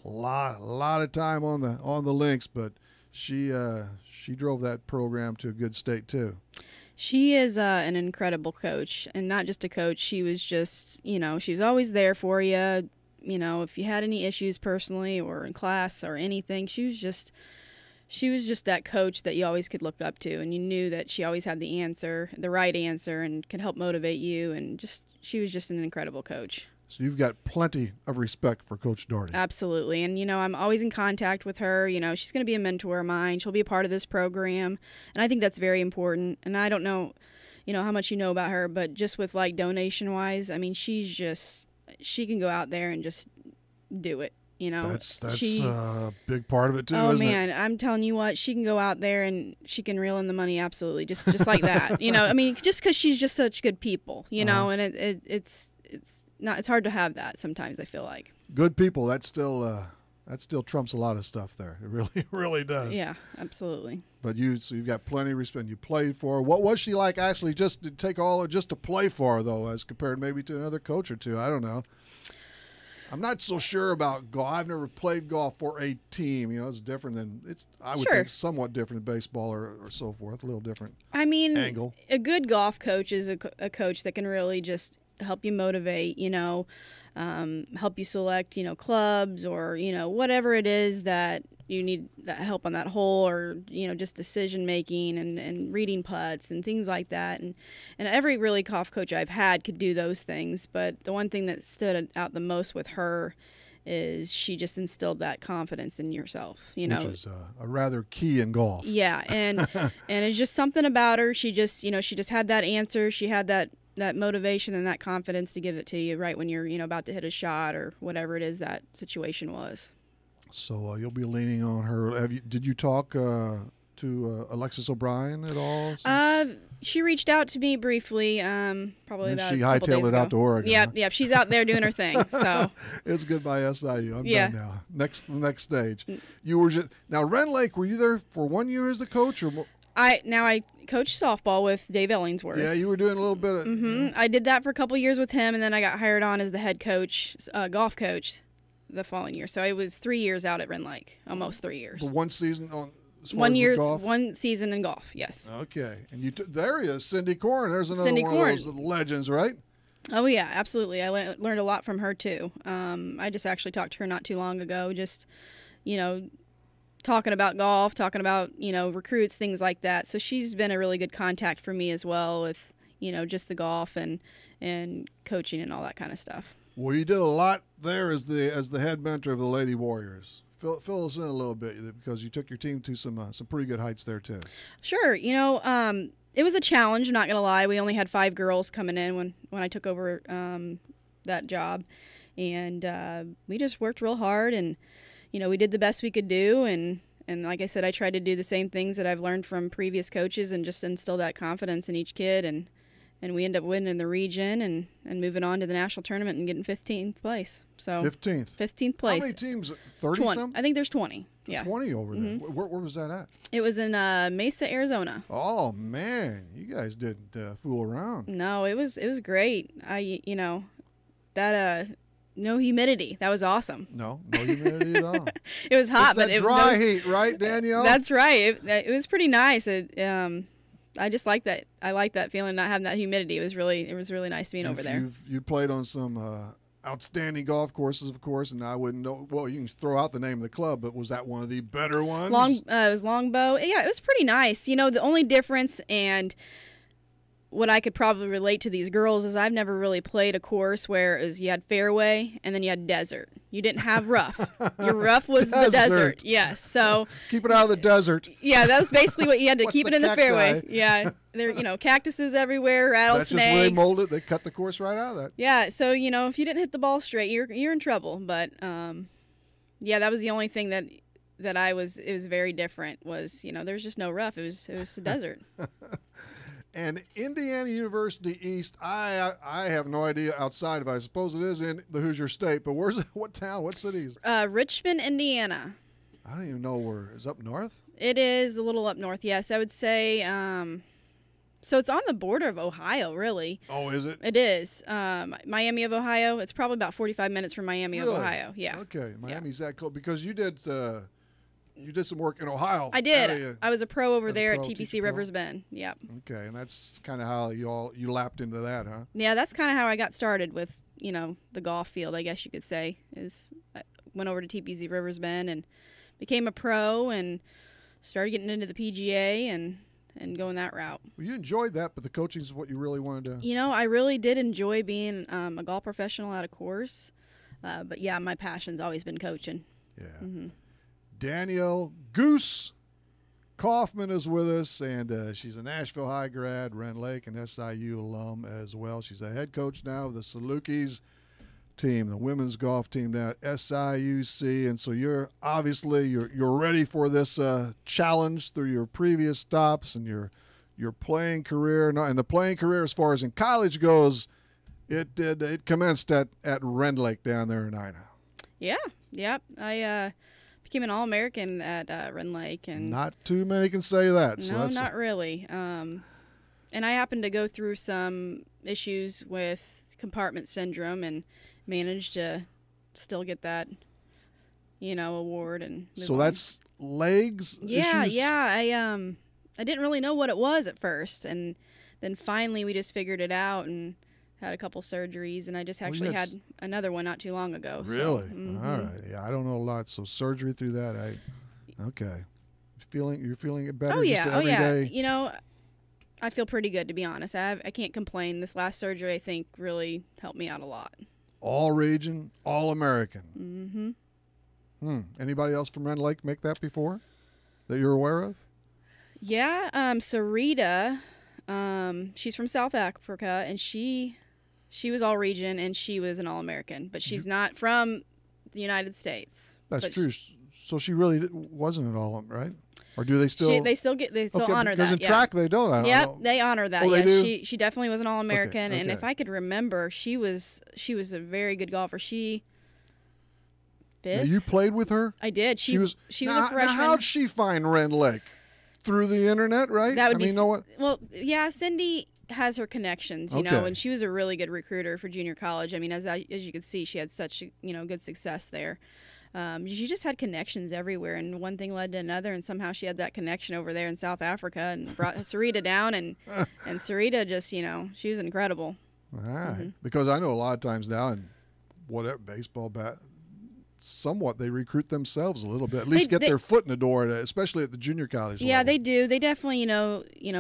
lot of time on the links. But she drove that program to a good state too. She is an incredible coach, and not just a coach. She was just, she was always there for you. If you had any issues personally or in class or anything, she was just that coach that you always could look up to, and you knew that she always had the right answer, and could help motivate you. And she was just an incredible coach. So you've got plenty of respect for Coach Daugherty. Absolutely. And, I'm always in contact with her. She's going to be a mentor of mine. She'll be a part of this program. And I think that's very important. And I don't know, how much you know about her, but just with donation-wise, I mean, she can go out there and just do it. That's a big part of it too. Oh isn't man, it? I'm telling you what, she can go out there and she can reel in the money absolutely, just like that. I mean, just because she's just such good people, and it's hard to have that sometimes. I feel like good people. That still trumps a lot of stuff there. It really does. Yeah, absolutely. But you've got plenty of respect. You played for her. What was she like actually just to play for her though, as compared maybe to another coach or two? I don't know. I'm not so sure about golf. I've never played golf for a team. It's different than I would think somewhat different than baseball or so forth. A little different. I mean, angle. A good golf coach is a coach that can really just help you motivate. Help you select clubs or whatever it is that you need that help on that hole, or just decision making and reading putts and things like that. And every really golf coach I've had could do those things, but the one thing that stood out the most with her is she just instilled that confidence in yourself. Which is a rather key in golf. Yeah, and it's just something about her. She just she just had that answer. She had that motivation and that confidence to give it to you right when you're about to hit a shot or whatever it is that situation was. So you'll be leaning on her. Did you talk to Alexis O'Brien at all? She reached out to me briefly, probably and about she a couple days hightailed it ago. out to Oregon. Yeah, yeah, she's out there doing her thing. So it's goodbye SIU. I'm done now. Next stage. You were now Ren Lake. Were you there for 1 year as the coach, or more? I coached softball with Dave Ellingsworth. Yeah, you were doing a little bit of. I did that for a couple years with him, and then I got hired on as the head coach, golf coach, the following year. So I was 3 years out at Ren Lake, almost 3 years. But one season on. 1 season in golf. Yes. Okay, and there he is, Cindy Korn. There's another Cindy one Korn. of those legends, right? Oh yeah, absolutely. I learned a lot from her too. I just actually talked to her not too long ago. Just talking about golf, talking about recruits, things like that. So she's been a really good contact for me as well with just the golf and coaching and all that kind of stuff. Well, you did a lot there as the head mentor of the Lady Warriors. Fill us in a little bit, because you took your team to some pretty good heights there too. Sure, it was a challenge. I'm not gonna lie. We only had 5 girls coming in when I took over that job, and we just worked real hard, and we did the best we could do, and like I said, I tried to do the same things that I've learned from previous coaches and just instill that confidence in each kid, and and we ended up winning the region and moving on to the national tournament and getting 15th place. So 15th place. How many teams? 30-some? I think there's 20. Yeah, 20 over there. Where was that at? It was in Mesa, Arizona. Oh man, you guys didn't fool around. No, it was great. No humidity. That was awesome. No humidity at all. It was hot, but it was dry heat, right, Danielle? That's right. It was pretty nice. I just like that. I like that feeling, not having that humidity. It was really nice being over there. You played on some outstanding golf courses, of course, and I wouldn't know. Well, you can throw out the name of the club, but was that one of the better ones? It was Longbow. Yeah, it was pretty nice. The only difference and what I could probably relate to these girls is I've never really played a course where you had fairway and then you had desert. You didn't have rough. Your rough was the desert. Yes. So keep it out of the desert. Yeah, that was basically what you had to keep it in the cacti? fairway. Yeah. There, cactuses everywhere, rattlesnakes. That's just where they mold it. They cut the course right out of that. Yeah. So if you didn't hit the ball straight, you're in trouble. But yeah, that was the only thing that it was very different. Was there's just no rough. It was the desert. And Indiana University East, I have no idea outside of, I suppose it is in the Hoosier State, but what town, what cities? Richmond, Indiana. I don't even know where. Is it up north? It is a little up north, yes. I would say, so it's on the border of Ohio, really. Oh, is it? It is. Miami of Ohio, it's probably about 45 minutes from Miami of Ohio. Yeah. Okay, Miami's that close. Because you did some work in Ohio. I did. I was a pro over there at TPC Rivers Bend. Yep. Okay, and that's kind of how you lapped into that, huh? Yeah, that's kind of how I got started with the golf field, I guess you could say. I went over to TPC Rivers Bend and became a pro and started getting into the PGA and going that route. Well, you enjoyed that, but the coaching is what you really wanted to. I really did enjoy being a golf professional at a course, but yeah, my passion's always been coaching. Yeah. Mm-hmm. Danielle Goose Kaufman is with us, and she's a Nashville High grad, Rend Lake, and SIU alum as well. She's the head coach now of the Salukis team, the women's golf team down at SIUC. And so you're ready for this challenge through your previous stops and your playing career. And the playing career, as far as in college goes, it commenced at Rend Lake down there in Ina. Yeah, yep. I became an All-American at Rend Lake, and not too many can say that. So no, not really. And I happened to go through some issues with compartment syndrome, and managed to still get that, award. And so on. That's legs. Yeah, issues? Yeah. I didn't really know what it was at first, and then finally we just figured it out and had a couple surgeries, and I just actually had another one not too long ago. Really? So, mm-hmm. All right. Yeah, I don't know a lot. So surgery through that, okay. You're feeling it better? Oh yeah. Just every day? I feel pretty good, to be honest. I can't complain. This last surgery, I think, really helped me out a lot. All region, all American. Mm-hmm. Anybody else from Rend Lake make that before that you're aware of? Yeah. Sarita, she's from South Africa, and she was all region, and she was an All-American, but she's not from the United States. That's true. So she really wasn't at all, right? Or do they still? They still honor that. Because in track they don't. I don't know. They honor that. Oh, they do? She definitely was an All-American, okay. And if I could remember, she was a very good golfer. She fifth. Now, you played with her? I did. She was a freshman. Now how'd she find Rend Lake? Through the internet, right? That would you know what? Well, yeah, Cindy has her connections, you know, and she was a really good recruiter for junior college. I mean, as you could see, she had such good success there. She just had connections everywhere, and one thing led to another, and somehow she had that connection over there in South Africa and brought Sarita down, and Sarita just, she was incredible. All right. Because I know a lot of times now in whatever baseball, somewhat they recruit themselves a little bit, at least get their foot in the door, especially at the junior college level. Yeah, they do. They definitely,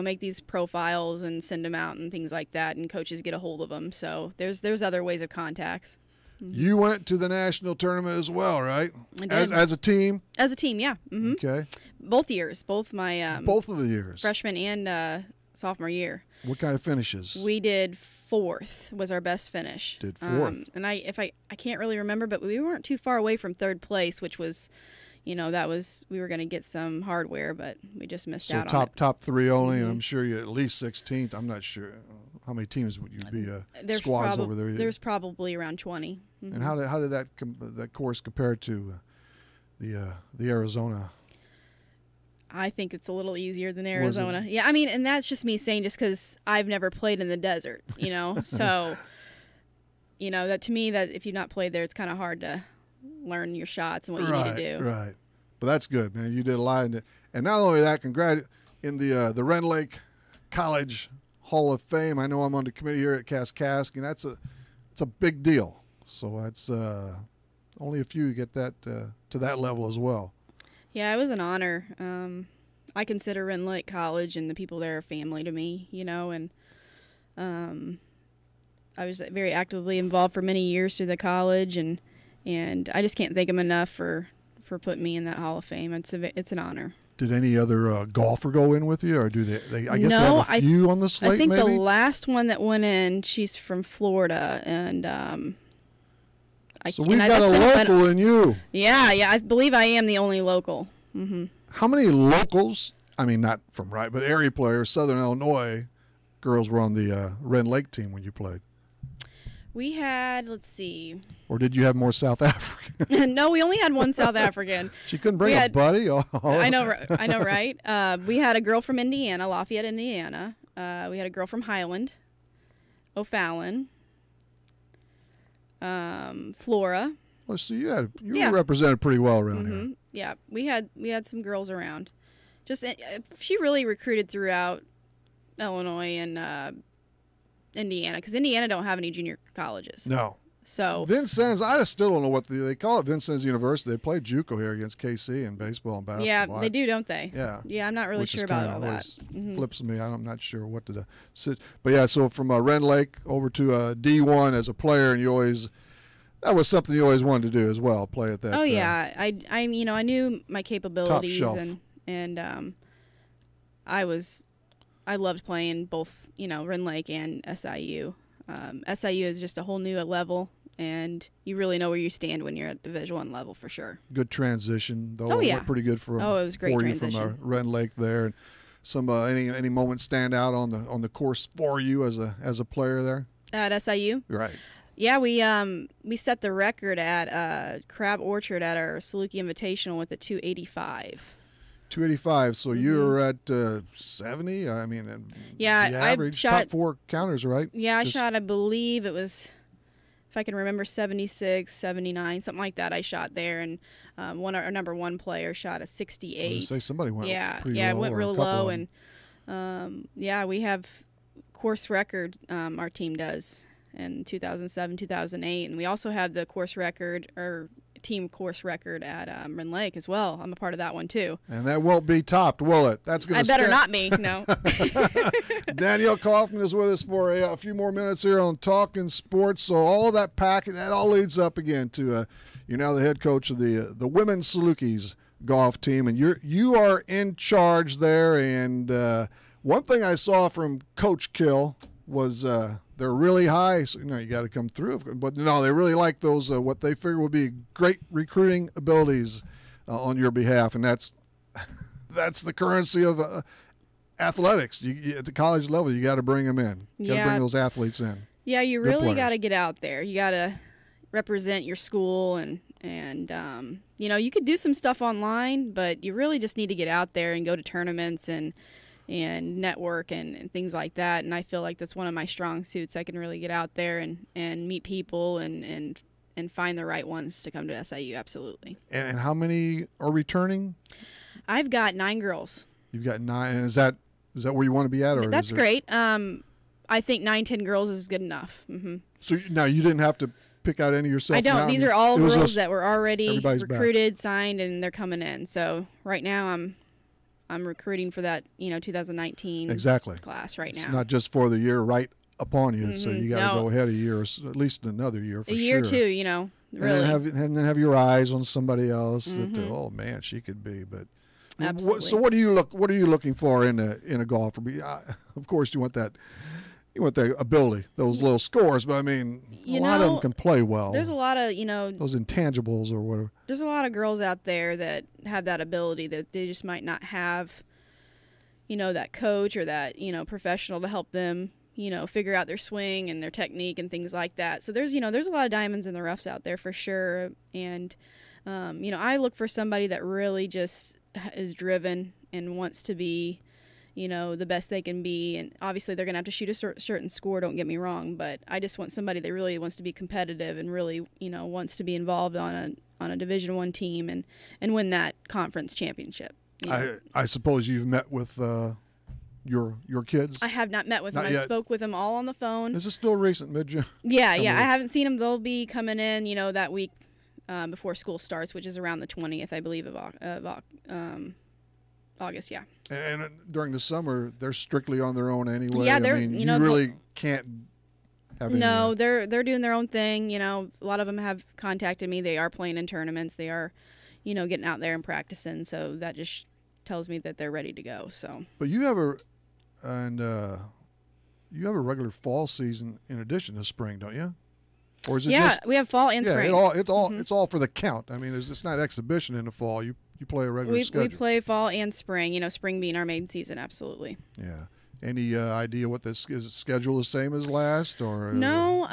make these profiles and send them out and things like that, and coaches get a hold of them. So there's other ways of contacts. Mm-hmm. You went to the national tournament as well, right? I did. As a team? As a team, yeah. Mm-hmm. Okay. Both years. Both my both of the years. Freshman and sophomore year. What kind of finishes? We did fourth was our best finish. Did fourth. And I can't really remember, but we weren't too far away from third place, which was, we were going to get some hardware, but we just missed out on it. Top three only, and I'm sure you at least 16th. I'm not sure. how many teams would you be There's squads over there? There's probably around 20. Mm-hmm. And how did that course compare to the Arizona? I think it's a little easier than Arizona. Yeah, I mean, and that's just me saying just because I've never played in the desert, So, that to me, that if you've not played there, it's kind of hard to learn your shots and what you need to do. Right. But that's good, man. You did a lot. And not only that, in the Ren Lake College Hall of Fame. I know I'm on the committee here at Kaskaskia. It's a big deal. So that's only a few get that to that level as well. Yeah, it was an honor. I consider Ren Lake College and the people there are family to me, and I was very actively involved for many years through the college, and I just can't thank them enough for putting me in that Hall of Fame. It's an honor. Did any other golfer go in with you, or do they? I guess no, they have a few on the slate. I think maybe? the last one that went in, she's from Florida, and so we've got a local in you. Yeah, I believe I am the only local. Mm-hmm. How many locals? I mean, not from but area players, Southern Illinois girls were on the Ren Lake team when you played. We had, let's see. Or did you have more South African? No, we only had one South African. She couldn't bring a buddy. I know, right? We had a girl from Indiana, Lafayette, Indiana. We had a girl from Highland, O'Fallon, Flora. Well, so you were represented pretty well around here. Yeah, we had some girls around. Just she really recruited throughout Illinois and Indiana, because Indiana don't have any junior colleges. No. So Vincennes, I still don't know what they call it. Vincennes University. They play JUCO here against KC in baseball and basketball. Yeah, they do, don't they? Yeah. Yeah, I'm not really sure about all that. Flips me. I'm not sure what to do. But yeah, so from Ren Lake over to D1 as a player, and that was something you always wanted to do as well, play at that. Oh yeah, I knew my capabilities, and I loved playing both, Ren Lake and SIU. SIU is just a whole new level, and you really know where you stand when you're at Division I level for sure. Good transition, though. Oh, yeah. Went pretty good for it was great for transition. You from Ren Lake there. And some any moments stand out on the course for you as a player there at SIU? Right. Yeah, we set the record at Crab Orchard at our Saluki Invitational with a 285. 285. So you're at 70. I mean, yeah, the average I shot top 4 counters, right? Yeah, I shot. I believe it was, if I can remember, 76, 79, something like that. I shot there, and our number one player shot a 68. I was gonna say somebody went pretty low. It went real low, and we have course record. Our team does in 2007, 2008, and we also have the course record or team course record at Ren Lake as well. I'm a part of that one too. And that won't be topped, will it? That's going to better not be. No. Danielle Kaufman is with us for a few more minutes here on Talkin' Sports. So all of that packet, that all leads up again to you're now the head coach of the women's Salukis golf team, and you are in charge there. And one thing I saw from Coach Kill was they're really high, so you got to come through. But no, they really like those what they figure will be great recruiting abilities on your behalf, and that's the currency of athletics. At the college level, you got to bring them in. You got to bring those athletes in. Yeah, you really got to get out there. You got to represent your school, and you could do some stuff online, but you really just need to get out there and go to tournaments and network and things like that. And I feel like that's one of my strong suits. I can really get out there and meet people and find the right ones to come to SIU. Absolutely. And how many are returning? I've got 9 girls. You've got 9. And is that where you want to be at? Or that's great. I think 9-10 girls is good enough. Mm-hmm. So now you didn't have to pick out any yourself? I don't. Now? These are all girls that were already recruited, back. Signed, and they're coming in. So right now I'm recruiting for that 2019 class right now. It's not just for the year right upon you, so you got to go ahead a year, or at least another year for sure. A year or two, really. And then have your eyes on somebody else that oh man, she could be. But absolutely. So what are you looking for in a golfer? Of course, you want that ability, those little scores, but I mean, a lot of them can play well. There's a lot of, those intangibles or whatever. There's a lot of girls out there that have that ability that they just might not have, that coach or that, professional to help them, figure out their swing and their technique and things like that. So there's a lot of diamonds in the roughs out there for sure. And, I look for somebody that really just is driven and wants to be, the best they can be. And obviously they're going to have to shoot a certain score, don't get me wrong, but I just want somebody that really wants to be competitive and really, wants to be involved on a Division I team and win that conference championship. I suppose you've met with your kids? I have not met with them. I spoke with them all on the phone. This is still recent, mid-June. Yeah. I haven't seen them. They'll be coming in, that week before school starts, which is around the 20th, I believe, of August. Yeah. And during the summer, they're strictly on their own anyway. Yeah, you really can't have any. No, they're doing their own thing. A lot of them have contacted me. They are playing in tournaments. They are, getting out there and practicing. So that just tells me that they're ready to go. So. But you have a regular fall season in addition to spring, don't you? Or is it just, we have fall and spring. It's all for the count. I mean, it's not exhibition in the fall. You play a regular schedule. We play fall and spring. Spring being our main season, absolutely. Yeah. Any idea what this is? Schedule the same as last, or no?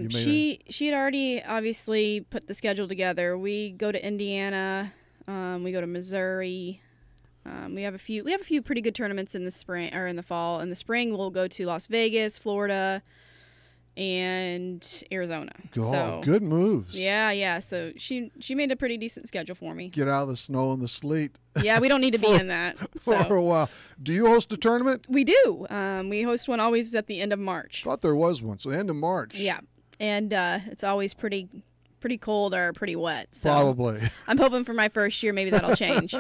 She had already obviously put the schedule together. We go to Indiana. We go to Missouri. We have a few pretty good tournaments in the spring or in the fall. In the spring, we'll go to Las Vegas, Florida, and Arizona. Good moves. Yeah. So she made a pretty decent schedule for me. Get out of the snow and the sleet. Yeah, we don't need to be in that. For a while. Do you host a tournament? We do. We host one always at the end of March. Thought there was one. So the end of March. Yeah, and it's always pretty cold or pretty wet. So probably. I'm hoping for my first year maybe that'll change.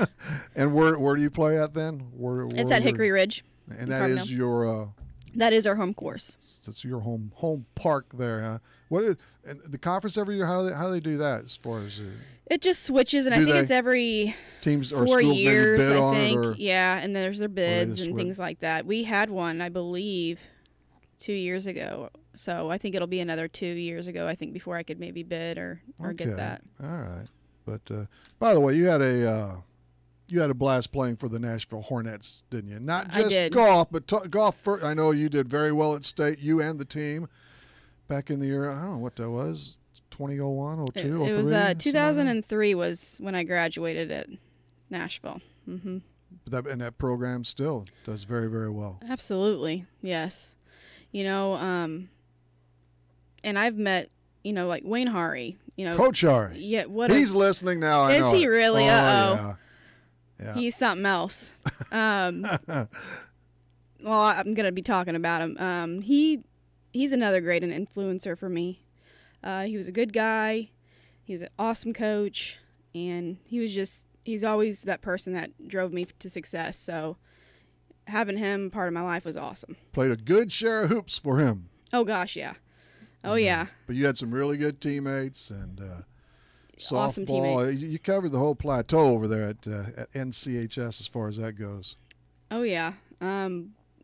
And where do you play at then? It's at Hickory Ridge. And that is your. That is our home course. That's your home park there, huh? What is and the conference every year? How they do that as far as it just switches, and I think it's every teams or 4 schools years. Maybe bid I think, on it, yeah, and there's their bids and things like that. We had one, I believe, 2 years ago. So I think it'll be another 2 years ago. I think before I could maybe bid or get that. All right, but by the way, you had a blast playing for the Nashville Hornets, didn't you? Not just golf, but golf. I know you did very well at state, you and the team, back in the year, I don't know what that was, 2001, 02, 03? It was 2003 was when I graduated at Nashville. Mm-hmm. And that program still does very, very well. Absolutely, yes. And I've met, like Wayne Hari. Coach Hari. Yeah, he's listening now. I know. Is he really? Yeah. He's something else. Well, I'm gonna be talking about him. He's another great influencer for me. He was a good guy. He was an awesome coach, and he's always that person that drove me to success. So having him part of my life was awesome. Played a good share of hoops for him. Oh gosh, yeah. Oh yeah. But you had some really good teammates and awesome softball. Teammates. You covered the whole plateau over there at NCHS as far as that goes. Oh yeah. A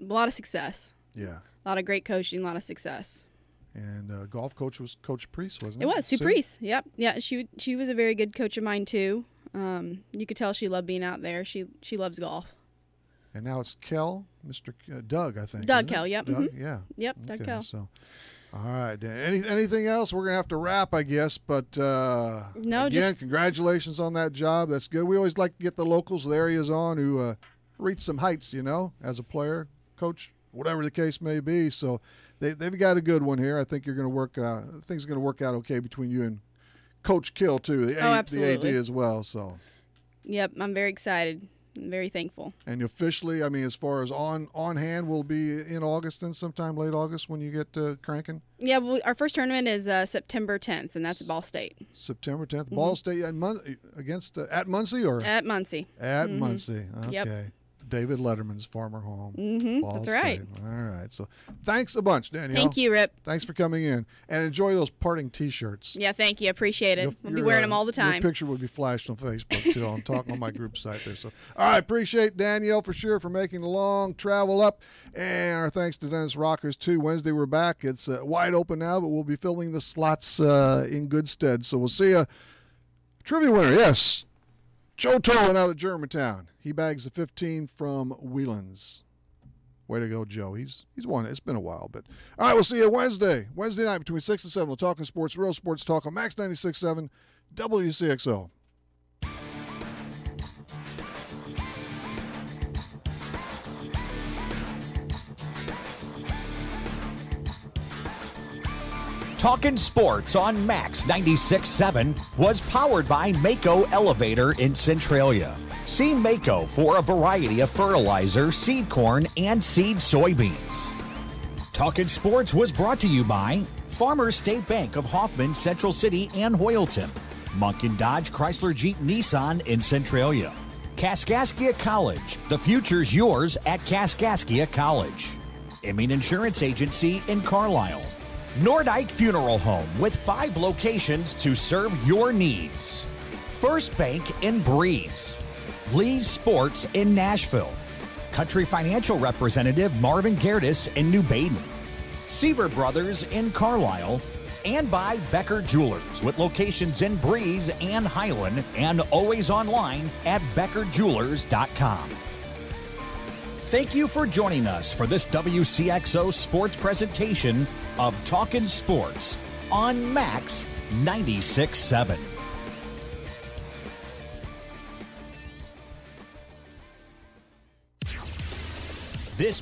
lot of success. Yeah. A lot of great coaching, a lot of success. And golf coach was Coach Priest, wasn't it? It was Sue Priest. Yep. Yeah. She was a very good coach of mine too. You could tell she loved being out there. She loves golf. And now it's Kell, Mr. Doug, I think. Doug Kell. Yep. Doug, mm-hmm. Yeah. Yep. Doug Kell. So, all right, Dan. Anything else? We're gonna have to wrap, I guess. But no. Again, congratulations on that job. That's good. We always like to get the locals, the areas on who reach some heights, as a player, coach, whatever the case may be. So they've got a good one here. I think you're going to work. Things are going to work out okay between you and Coach Kill too. The AD as well. So. Yep, I'm very excited. I'm very thankful. And officially, I mean, as far as on hand, will be in August and sometime late August when you get cranking. Yeah, well, our first tournament is September 10th, and that's at Ball State. September 10th, mm-hmm. Ball State against at Muncie or at Muncie. At mm-hmm. Muncie. Okay. Yep. David Letterman's former home. Mm-hmm. That's State. right. All right. So thanks a bunch, Danielle. Thank you, Rip. Thanks for coming in. And enjoy those parting T-shirts. Yeah, thank you. Appreciate it. We'll be wearing them all the time. Your picture will be flashed on Facebook, too. I'm talking on my group site there. So, all right. Appreciate Danielle for sure for making the long travel up. And our thanks to Dennis Rockers, too. Wednesday, we're back. It's wide open now, but we'll be filling the slots in good stead. So we'll see you. Trivia winner, yes. Joe Tolan out of Germantown. He bags the 15 from Whelan's. Way to go, Joe. He's won. It's been a while, but all right. We'll see you Wednesday night between 6 and 7. We're talking sports, real sports talk on Max 96.7 WCXO. Talkin' Sports on Max 96.7 was powered by Wcxo Elevator in Centralia. See Wcxo for a variety of fertilizer, seed corn, and seed soybeans. Talkin' Sports was brought to you by Farmers State Bank of Hoffman, Central City, and Hoyleton. Munkin Dodge Chrysler Jeep Nissan in Centralia. Kaskaskia College. The future's yours at Kaskaskia College. Emin Insurance Agency in Carlisle. Nordyke Funeral Home with 5 locations to serve your needs. First Bank in Breeze. Lee's Sports in Nashville. Country Financial Representative Marvin Gerdes in New Baden. Seaver Brothers in Carlisle. And by Becker Jewelers with locations in Breeze and Highland and always online at beckerjewelers.com. Thank you for joining us for this WCXO sports presentation of Talkin' Sports on Max 96.7. This